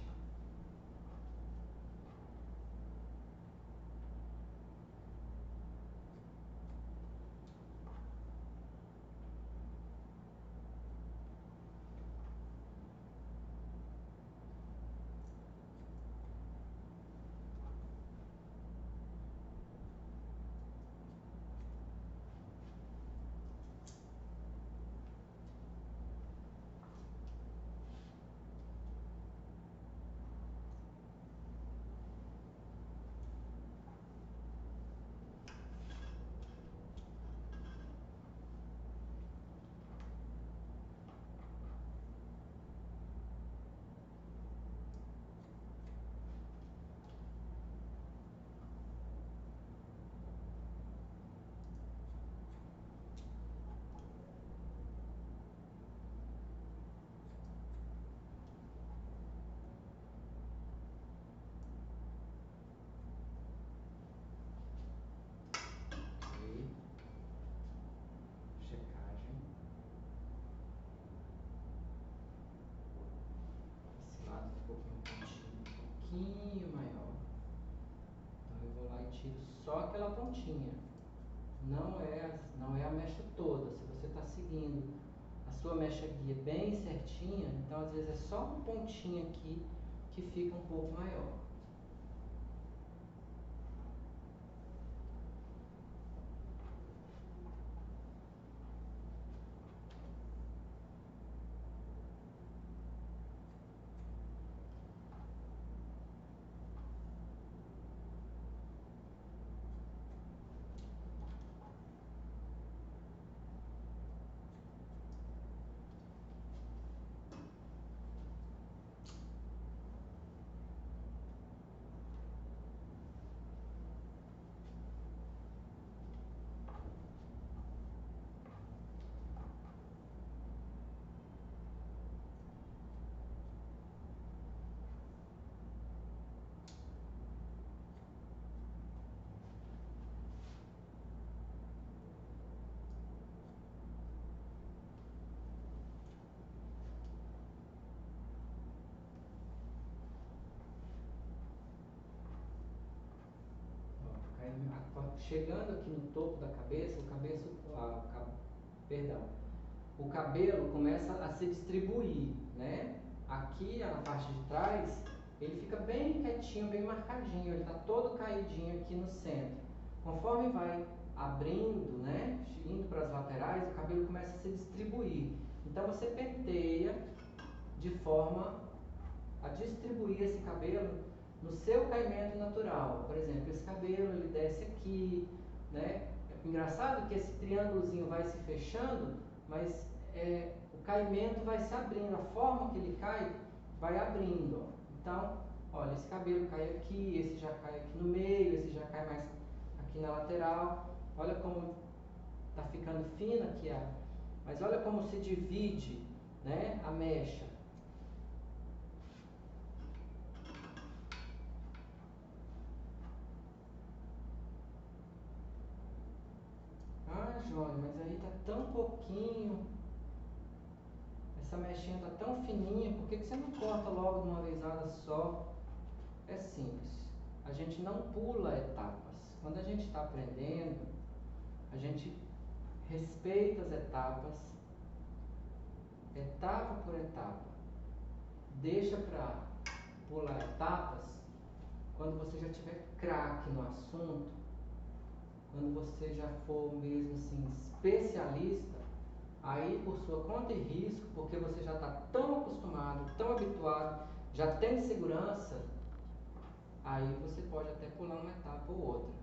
Checagem. Esse lado ficou com um pontinho um pouquinho maior. Então eu vou lá e tiro só aquela pontinha. Não é a mecha toda. Se você está seguindo a sua mecha guia bem certinha, então às vezes é só um pontinho aqui que fica um pouco maior. chegando aqui no topo da cabeça, o cabelo começa a se distribuir, né? Aqui na parte de trás, ele fica bem quietinho, bem marcadinho, ele está todo caidinho aqui no centro. Conforme vai abrindo, né, indo para as laterais, o cabelo começa a se distribuir. Então você penteia de forma a distribuir esse cabelo no seu caimento natural. Por exemplo, esse cabelo ele desce aqui, né? É engraçado que esse triângulozinho vai se fechando, mas o caimento vai se abrindo, a forma que ele cai vai abrindo. Ó. Então, olha, esse cabelo cai aqui, esse já cai aqui no meio, esse já cai mais aqui na lateral. Olha como está ficando fina aqui, mas olha como se divide, né, a mecha. Ah, João, mas aí tá tão pouquinho. Essa mechinha tá tão fininha, por que você não corta logo de uma vezada só? É simples. A gente não pula etapas. Quando a gente está aprendendo, a gente respeita as etapas, etapa por etapa. Deixa para pular etapas quando você já tiver craque no assunto, quando você já for mesmo assim especialista, aí por sua conta e risco, porque você já está tão acostumado, tão habituado, já tem segurança, aí você pode até pular uma etapa ou outra.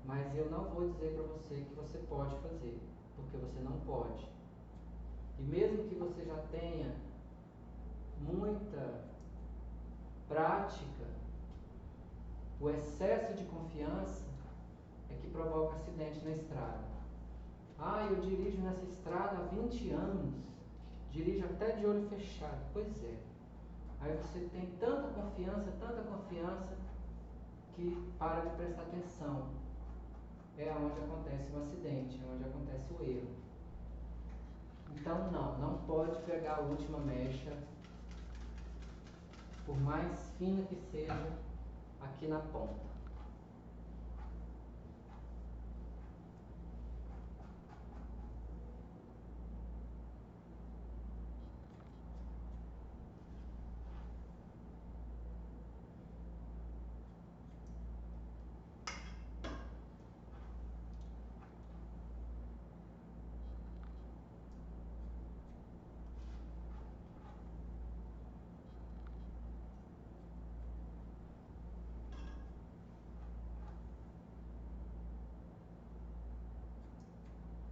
Mas eu não vou dizer para você que você pode fazer, porque você não pode. E mesmo que você já tenha muita prática, o excesso de confiança é que provoca acidente na estrada. Ah, eu dirijo nessa estrada há 20 anos, dirijo até de olho fechado. Pois é. Aí você tem tanta confiança, que para de prestar atenção. É onde acontece o acidente, é onde acontece o erro. Então não pode pegar a última mecha, por mais fina que seja, aqui na ponta.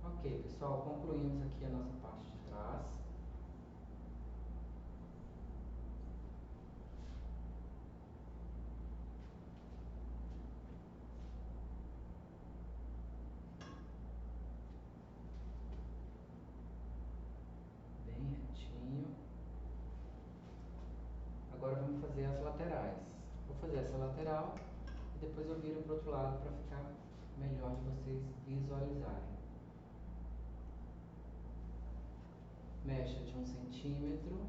Ok, pessoal, concluímos aqui a nossa parte de trás. Bem retinho. Agora vamos fazer as laterais. Vou fazer essa lateral e depois eu viro para o outro lado para ficar melhor de vocês visualizarem. Mecha de 1 centímetro.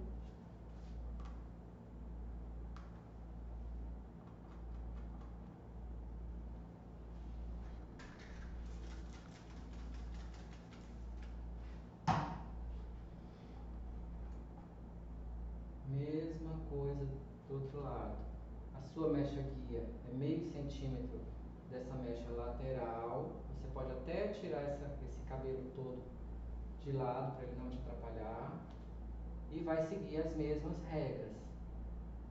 Mesma coisa do outro lado. A sua mecha guia é meio centímetro dessa mecha lateral. Você pode até tirar esse cabelo todo de lado para ele não te atrapalhar. E vai seguir as mesmas regras.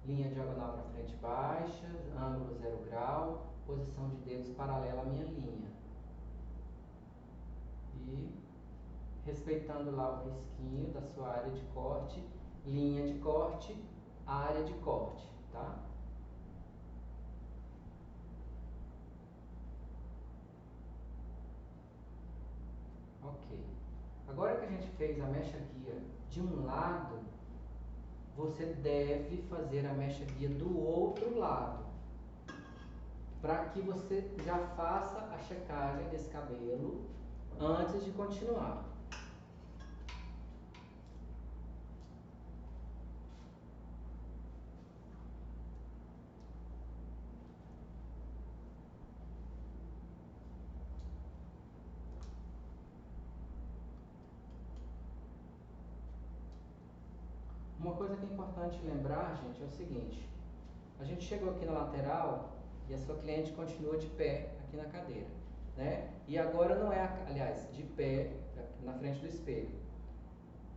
Linha diagonal para frente baixa, ângulo 0 grau, posição de dedos paralela à minha linha. E respeitando lá o risquinho da sua área de corte, linha de corte, área de corte, tá? Ok. Agora que a gente fez a mecha guia de um lado, você deve fazer a mecha guia do outro lado, para que você já faça a checagem desse cabelo antes de continuar. Uma coisa que é importante lembrar, gente, é o seguinte: a gente chegou aqui na lateral e a sua cliente continua de pé aqui na cadeira, né? E agora não é, aliás, de pé na frente do espelho.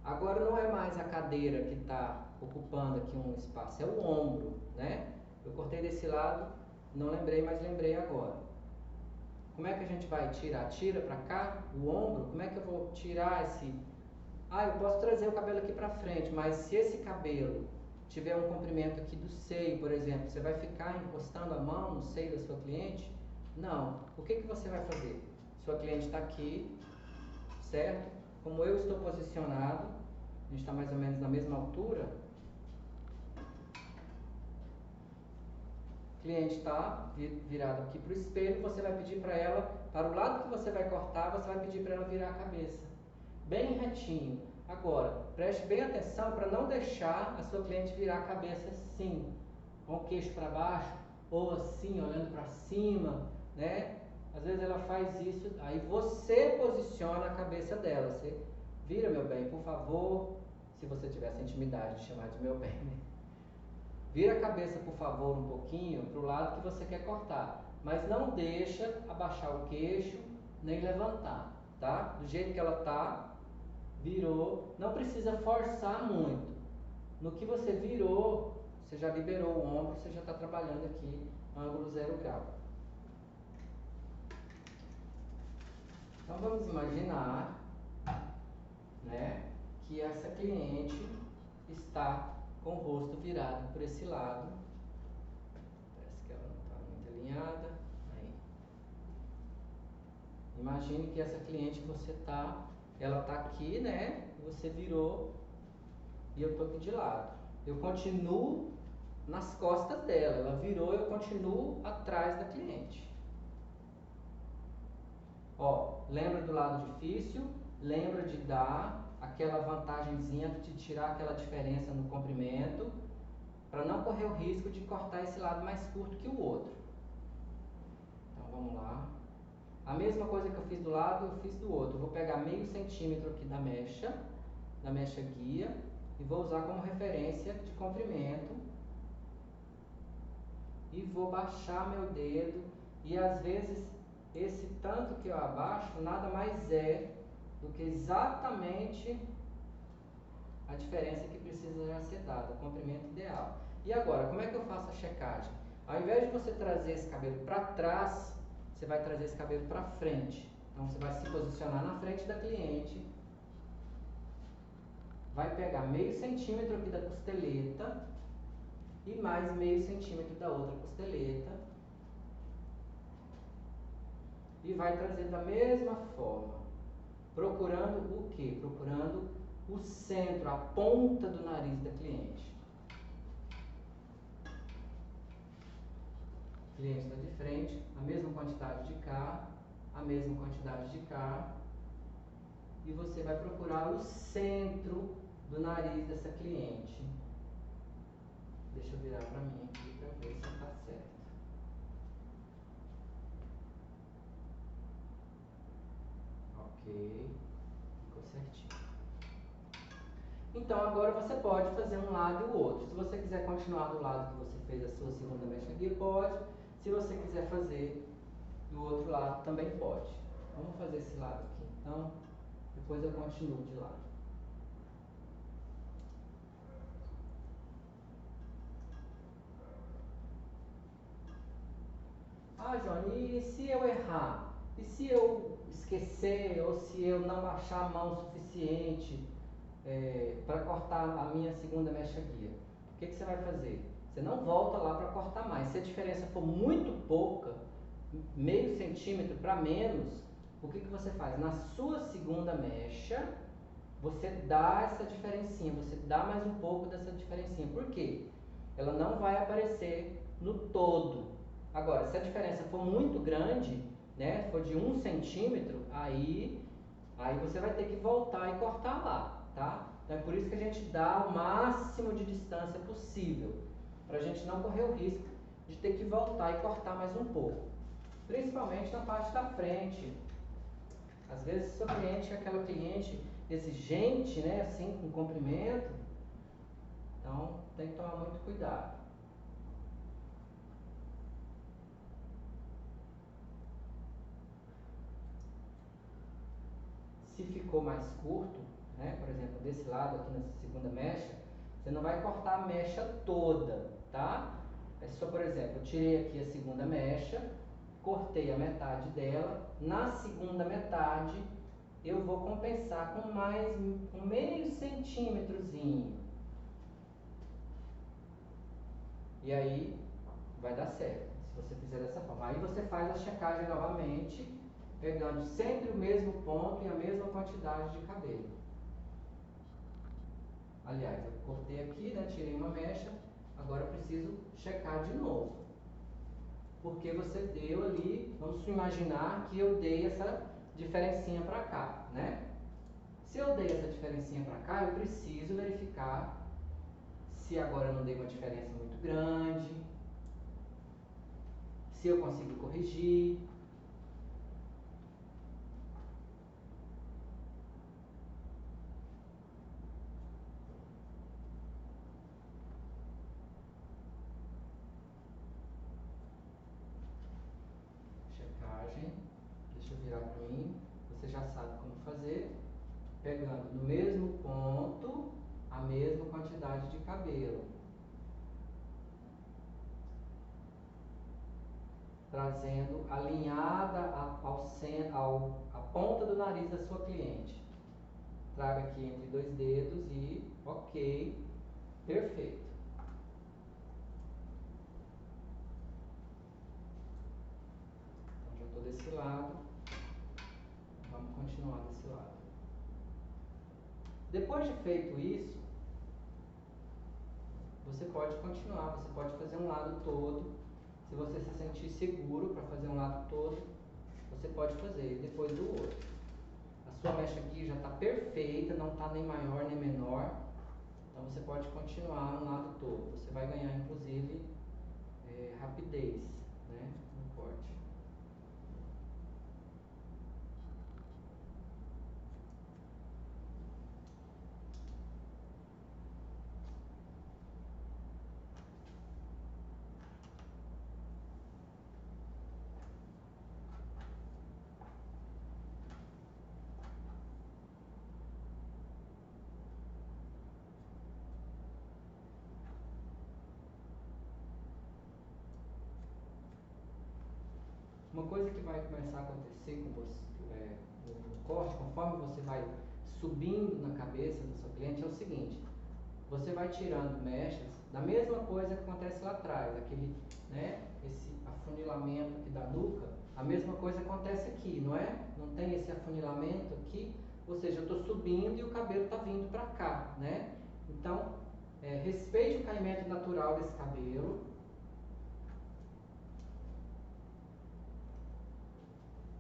Agora não é mais a cadeira que está ocupando aqui um espaço, é o ombro, né? Eu cortei desse lado, não lembrei, mas lembrei agora. Como é que a gente vai tirar? Tira para cá o ombro? Como é que eu vou tirar esse... eu posso trazer o cabelo aqui para frente, mas se esse cabelo tiver um comprimento aqui do seio, por exemplo, você vai ficar encostando a mão no seio da sua cliente? Não. O que você vai fazer? Sua cliente está aqui, certo? Como eu estou posicionado, a gente está mais ou menos na mesma altura. O cliente está virado aqui para o espelho, você vai pedir para ela, para o lado que você vai cortar, você vai pedir para ela virar a cabeça. Bem retinho. Agora, preste bem atenção para não deixar a sua cliente virar a cabeça assim, com o queixo para baixo, ou assim, olhando para cima, né? Às vezes ela faz isso, aí você posiciona a cabeça dela. Você vira, meu bem, por favor, se você tiver essa intimidade de chamar de meu bem, né? Vira a cabeça, por favor, um pouquinho para o lado que você quer cortar, mas não deixa abaixar o queixo, nem levantar, tá? Do jeito que ela tá, virou, não precisa forçar muito. No que você virou, você já liberou o ombro, você já está trabalhando aqui ângulo 0 grau. Então vamos imaginar, né, que essa cliente está com o rosto virado por esse lado. Parece que ela não está muito alinhada. Aí. Imagine que essa cliente que você está, ela está aqui, né? Você virou e eu estou aqui de lado. Eu continuo nas costas dela. Ela virou, eu continuo atrás da cliente. Ó, lembra do lado difícil? Lembra de dar aquela vantagenzinha de tirar aquela diferença no comprimento, para não correr o risco de cortar esse lado mais curto que o outro. Então vamos lá. A mesma coisa que eu fiz do lado, eu fiz do outro. Eu vou pegar meio centímetro aqui da mecha guia, e vou usar como referência de comprimento. E vou baixar meu dedo, e às vezes esse tanto que eu abaixo nada mais é do que exatamente a diferença que precisa ser dada, o comprimento ideal. E agora, como é que eu faço a checagem? Ao invés de você trazer esse cabelo para trás, você vai trazer esse cabelo para frente. Então você vai se posicionar na frente da cliente, vai pegar meio centímetro aqui da costeleta e mais meio centímetro da outra costeleta e vai trazer da mesma forma, procurando o quê? Procurando o centro, a ponta do nariz da cliente. O cliente está de frente, a mesma quantidade de cá, a mesma quantidade de cá, e você vai procurar o centro do nariz dessa cliente. Deixa eu virar para mim aqui para ver se está certo. Ok, ficou certinho. Então agora você pode fazer um lado e o outro. Se você quiser continuar do lado que você fez a sua segunda mecha guia, pode. Se você quiser fazer do outro lado, também pode. Vamos fazer esse lado aqui, então depois eu continuo de lado. Johnny, e se eu errar? E se eu esquecer, ou se eu não baixar a mão o suficiente para cortar a minha segunda mecha guia? O que você vai fazer? Você não volta lá para cortar mais. Se a diferença for muito pouca, meio centímetro para menos, o que você faz? Na sua segunda mecha, você dá essa diferencinha, você dá mais um pouco dessa diferencinha. Por quê? Ela não vai aparecer no todo. Agora, se a diferença for muito grande, né, for de 1 centímetro, aí você vai ter que voltar e cortar lá, tá? Então é por isso que a gente dá o máximo de distância possível, para a gente não correr o risco de ter que voltar e cortar mais um pouco. Principalmente na parte da frente. Às vezes seu cliente é aquela cliente exigente, né, assim, com comprimento, Então tem que tomar muito cuidado. Se ficou mais curto, né, por exemplo, desse lado aqui nessa segunda mecha, você não vai cortar a mecha toda, tá? É só, por exemplo, eu tirei aqui a segunda mecha, cortei a metade dela, na segunda metade eu vou compensar com mais um meio centímetrozinho. E aí vai dar certo, se você fizer dessa forma. Aí você faz a checagem novamente, pegando sempre o mesmo ponto e a mesma quantidade de cabelo. Aliás, eu cortei aqui, né, tirei uma mecha, agora eu preciso checar de novo. Porque você deu ali, vamos imaginar que eu dei essa diferencinha para cá, né? Se eu dei essa diferencinha para cá, eu preciso verificar se agora eu não dei uma diferença muito grande, se eu consigo corrigir. Checagem, deixa eu virar para mim, você já sabe como fazer, pegando no mesmo ponto a mesma quantidade de cabelo, trazendo alinhada à ponta do nariz da sua cliente. Traga aqui entre dois dedos e ok, perfeito. Então já estou desse lado, vamos continuar desse lado. Depois de feito isso, você pode continuar, você pode fazer um lado todo. Se você se sentir seguro para fazer um lado todo, você pode fazer depois do outro. A sua mecha aqui já está perfeita, não está nem maior nem menor. Então você pode continuar no lado todo. Você vai ganhar inclusive rapidez, né, no corte. Uma coisa que vai começar a acontecer com você, no corte, conforme você vai subindo na cabeça do seu cliente, é o seguinte: você vai tirando mechas da mesma coisa que acontece lá atrás, aquele, né, esse afunilamento aqui da nuca, a mesma coisa acontece aqui, não é? Não tem esse afunilamento aqui, ou seja, eu estou subindo e o cabelo está vindo para cá, né? Então, respeite o caimento natural desse cabelo.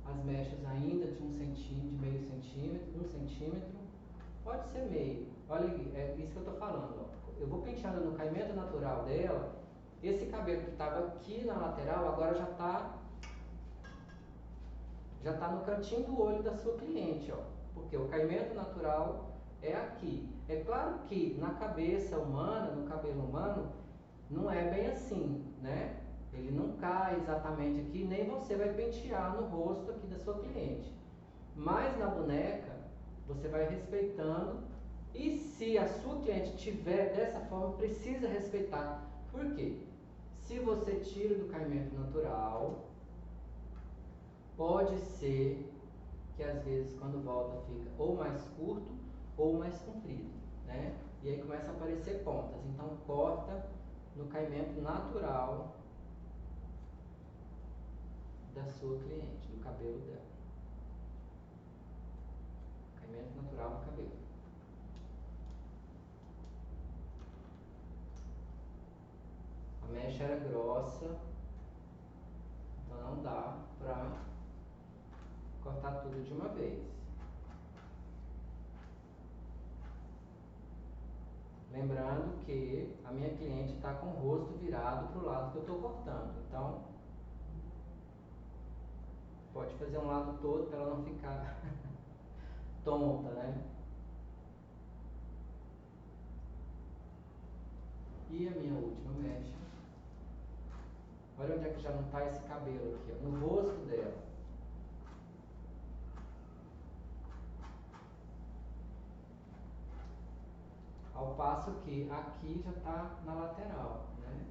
As mechas ainda de 1 centímetro, de meio centímetro, 1 centímetro, pode ser meio. Olha, é isso que eu estou falando, ó. Eu vou penteando no caimento natural dela, esse cabelo que estava aqui na lateral agora já tá no cantinho do olho da sua cliente, ó, porque o caimento natural é aqui. É claro que na cabeça humana, no cabelo humano, não é bem assim, né? Ele não cai exatamente aqui, nem você vai pentear no rosto aqui da sua cliente. Mas na boneca, você vai respeitando. E se a sua cliente tiver dessa forma, precisa respeitar. Por quê? Se você tira do caimento natural, pode ser que às vezes quando volta fica ou mais curto ou mais comprido, né? E aí começa a aparecer pontas. Então corta no caimento natural da sua cliente, do cabelo dela. Caimento natural do cabelo. A mecha era grossa, então não dá pra cortar tudo de uma vez. Lembrando que a minha cliente está com o rosto virado para o lado que eu estou cortando. Então, pode fazer um lado todo para ela não ficar tonta, né? E a minha última mecha. Olha onde é que já não está esse cabelo aqui, ó, no rosto dela. Ao passo que aqui já está na lateral, né?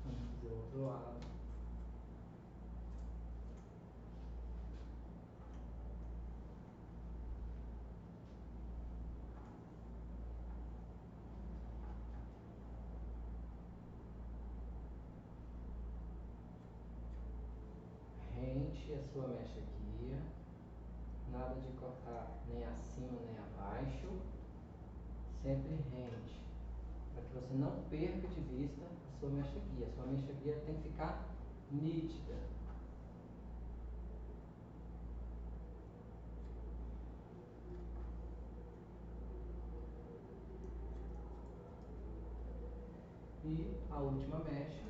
Vamos fazer o outro lado. Rente a sua mecha guia. Nada de cortar nem acima nem abaixo. Sempre rente. Para que você não perca de vista a sua mecha guia. A sua mecha guia tem que ficar nítida. E a última mecha.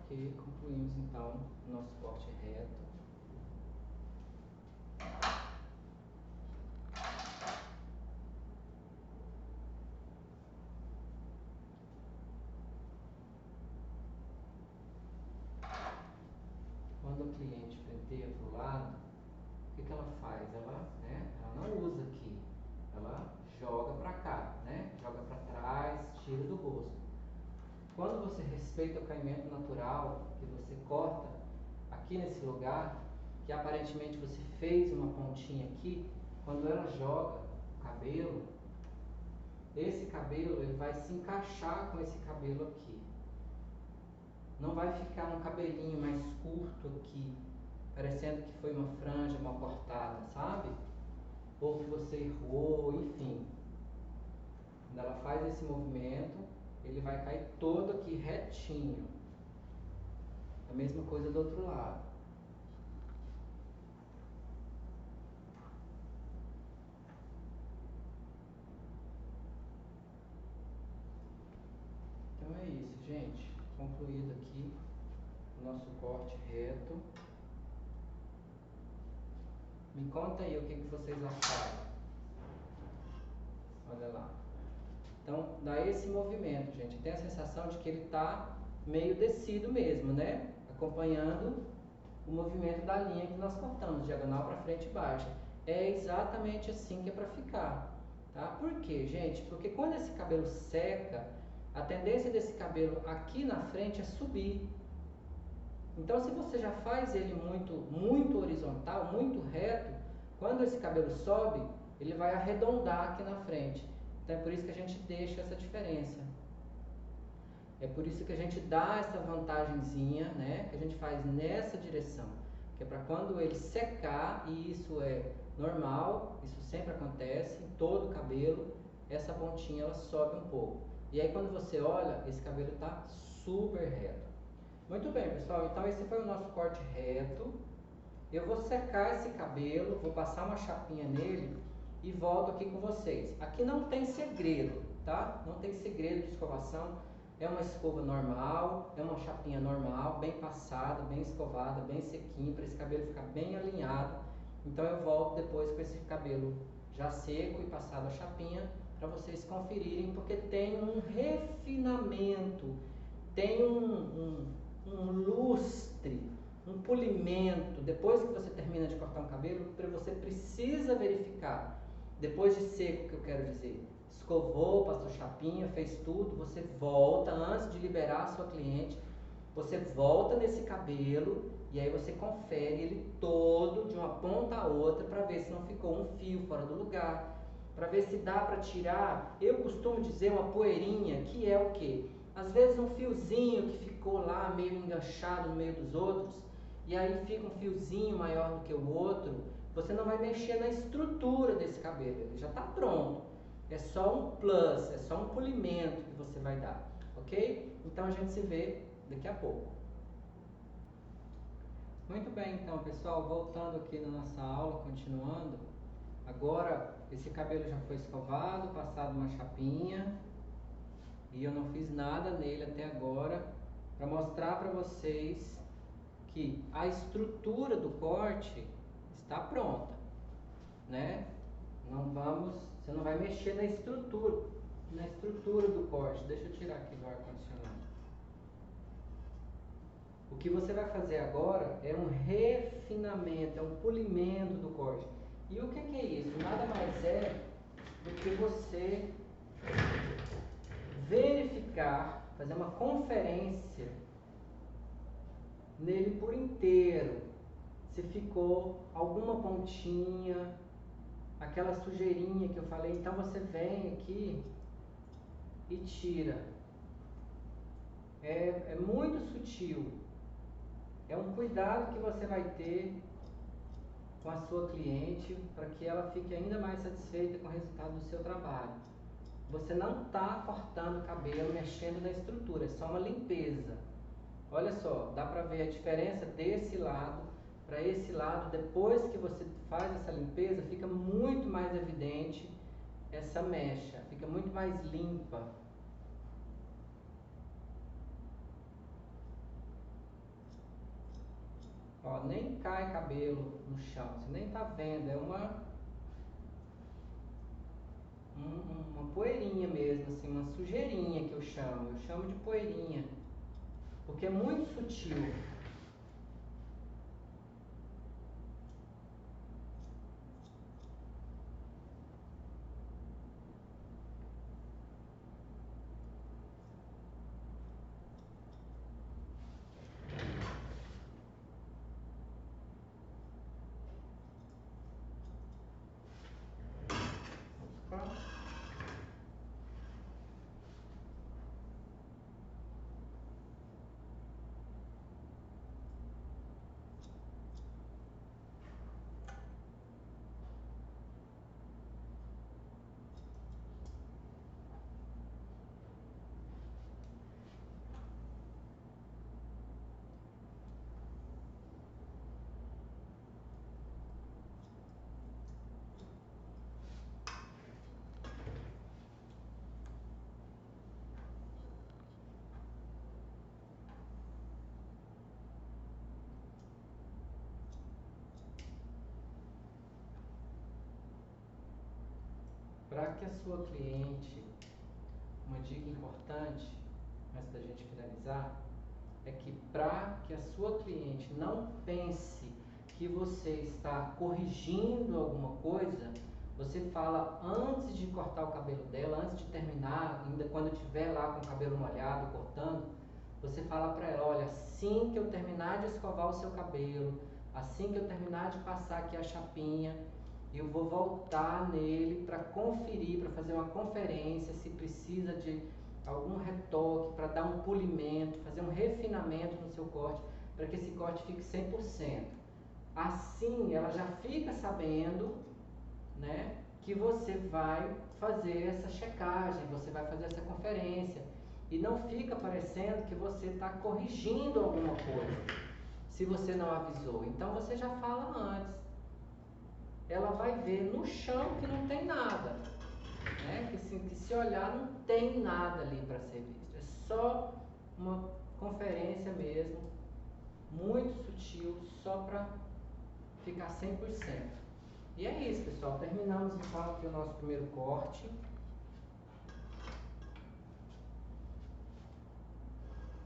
Ok, concluímos então o nosso corte reto. Quando a cliente penteia para o lado, o que ela faz? Ela não usa aqui, ela joga para cá, né? Joga para trás, tira do rosto. Quando você respeita o caimento natural, que você corta aqui nesse lugar, que aparentemente você fez uma pontinha aqui, quando ela joga o cabelo, esse cabelo ele vai se encaixar com esse cabelo aqui. Não vai ficar um cabelinho mais curto aqui, parecendo que foi uma franja mal cortada, sabe? Ou que você errou, enfim. Quando ela faz esse movimento, ele vai cair todo aqui retinho. A mesma coisa do outro lado. Então é isso, gente. Concluído aqui o nosso corte reto. Me conta aí o que vocês acharam. Olha lá. Então, dá esse movimento, gente. Tem a sensação de que ele está meio descido mesmo, né? Acompanhando o movimento da linha que nós cortamos, diagonal para frente e baixa. É exatamente assim que é para ficar, tá? Por quê, gente? Porque quando esse cabelo seca, a tendência desse cabelo aqui na frente é subir. Então, se você já faz ele muito horizontal, muito reto, quando esse cabelo sobe, ele vai arredondar aqui na frente. Então, é por isso que a gente deixa essa diferença. É por isso que a gente dá essa vantagenzinha, né? Que a gente faz nessa direção. Que é para quando ele secar, e isso é normal, isso sempre acontece, em todo o cabelo, essa pontinha ela sobe um pouco. E aí quando você olha, esse cabelo está super reto. Muito bem, pessoal, então esse foi o nosso corte reto. Eu vou secar esse cabelo, vou passar uma chapinha nele e volto aqui com vocês. Aqui não tem segredo, tá? Não tem segredo de escovação. É uma escova normal, é uma chapinha normal, bem passada, bem escovada, bem sequinho, para esse cabelo ficar bem alinhado. Então eu volto depois com esse cabelo já seco e passado a chapinha, para vocês conferirem, porque tem um refinamento, tem um lustre, um polimento. Depois que você termina de cortar um cabelo, você precisa verificar, depois de seco, que eu quero dizer, escovou, passou chapinha, fez tudo, você volta, antes de liberar a sua cliente, você volta nesse cabelo e aí você confere ele todo, de uma ponta a outra, para ver se não ficou um fio fora do lugar, para ver se dá para tirar. Eu costumo dizer uma poeirinha, que é o quê? Às vezes um fiozinho que ficou lá meio enganchado no meio dos outros, e aí fica um fiozinho maior do que o outro. você não vai mexer na estrutura desse cabelo, ele já está pronto. É só um plus, é só um polimento que você vai dar, ok? Então a gente se vê daqui a pouco. Muito bem, então pessoal, voltando aqui na nossa aula, continuando. Agora esse cabelo já foi escovado, passado uma chapinha, e eu não fiz nada nele até agora, para mostrar para vocês que a estrutura do corte está pronta, né? Você não vai mexer na estrutura do corte. Deixa eu tirar aqui do ar-condicionado. O que você vai fazer agora é um refinamento, é um polimento do corte. E o que é isso? Nada mais é do que você verificar, fazer uma conferência nele por inteiro, se ficou alguma pontinha, aquela sujeirinha que eu falei. Então você vem aqui e tira. É muito sutil. É um cuidado que você vai ter com a sua cliente para que ela fique ainda mais satisfeita com o resultado do seu trabalho. Você não está cortando o cabelo, mexendo na estrutura, é só uma limpeza. Olha só, dá para ver a diferença desse lado para esse lado. Depois que você faz essa limpeza, fica muito mais evidente essa mecha, fica muito mais limpa. Ó, nem cai cabelo no chão, você nem tá vendo, é uma poeirinha mesmo, assim, uma sujeirinha que eu chamo de poeirinha, porque é muito sutil. Para que a sua cliente, uma dica importante, antes da gente finalizar, é que para que a sua cliente não pense que você está corrigindo alguma coisa, você fala antes de cortar o cabelo dela, antes de terminar, ainda quando estiver lá com o cabelo molhado, cortando, você fala para ela, olha, assim que eu terminar de escovar o seu cabelo, assim que eu terminar de passar aqui a chapinha, eu vou voltar nele para conferir, para fazer uma conferência, se precisa de algum retoque, para dar um polimento, fazer um refinamento no seu corte, para que esse corte fique 100%. Assim, ela já fica sabendo, né, que você vai fazer essa checagem, você vai fazer essa conferência, e não fica parecendo que você está corrigindo alguma coisa, se você não avisou. Então você já fala antes. Ela vai ver no chão que não tem nada, né? Que se olhar não tem nada ali para ser visto. É só uma conferência mesmo, muito sutil, só para ficar 100%. E é isso, pessoal. Terminamos então aqui o nosso primeiro corte.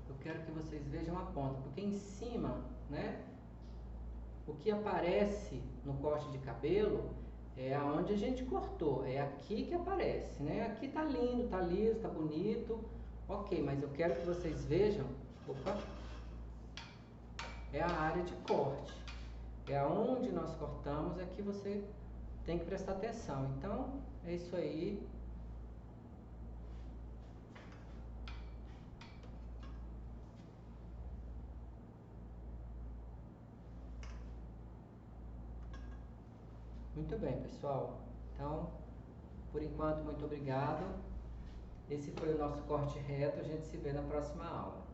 Eu quero que vocês vejam a ponta, porque em cima, né? O que aparece no corte de cabelo é aonde a gente cortou, é aqui que aparece, né? Aqui tá lindo, tá liso, tá bonito, ok, mas eu quero que vocês vejam, opa, é a área de corte, é aonde nós cortamos, é que você tem que prestar atenção. Então, é isso aí. Muito bem, pessoal. Então, por enquanto, muito obrigado. Esse foi o nosso corte reto. A gente se vê na próxima aula.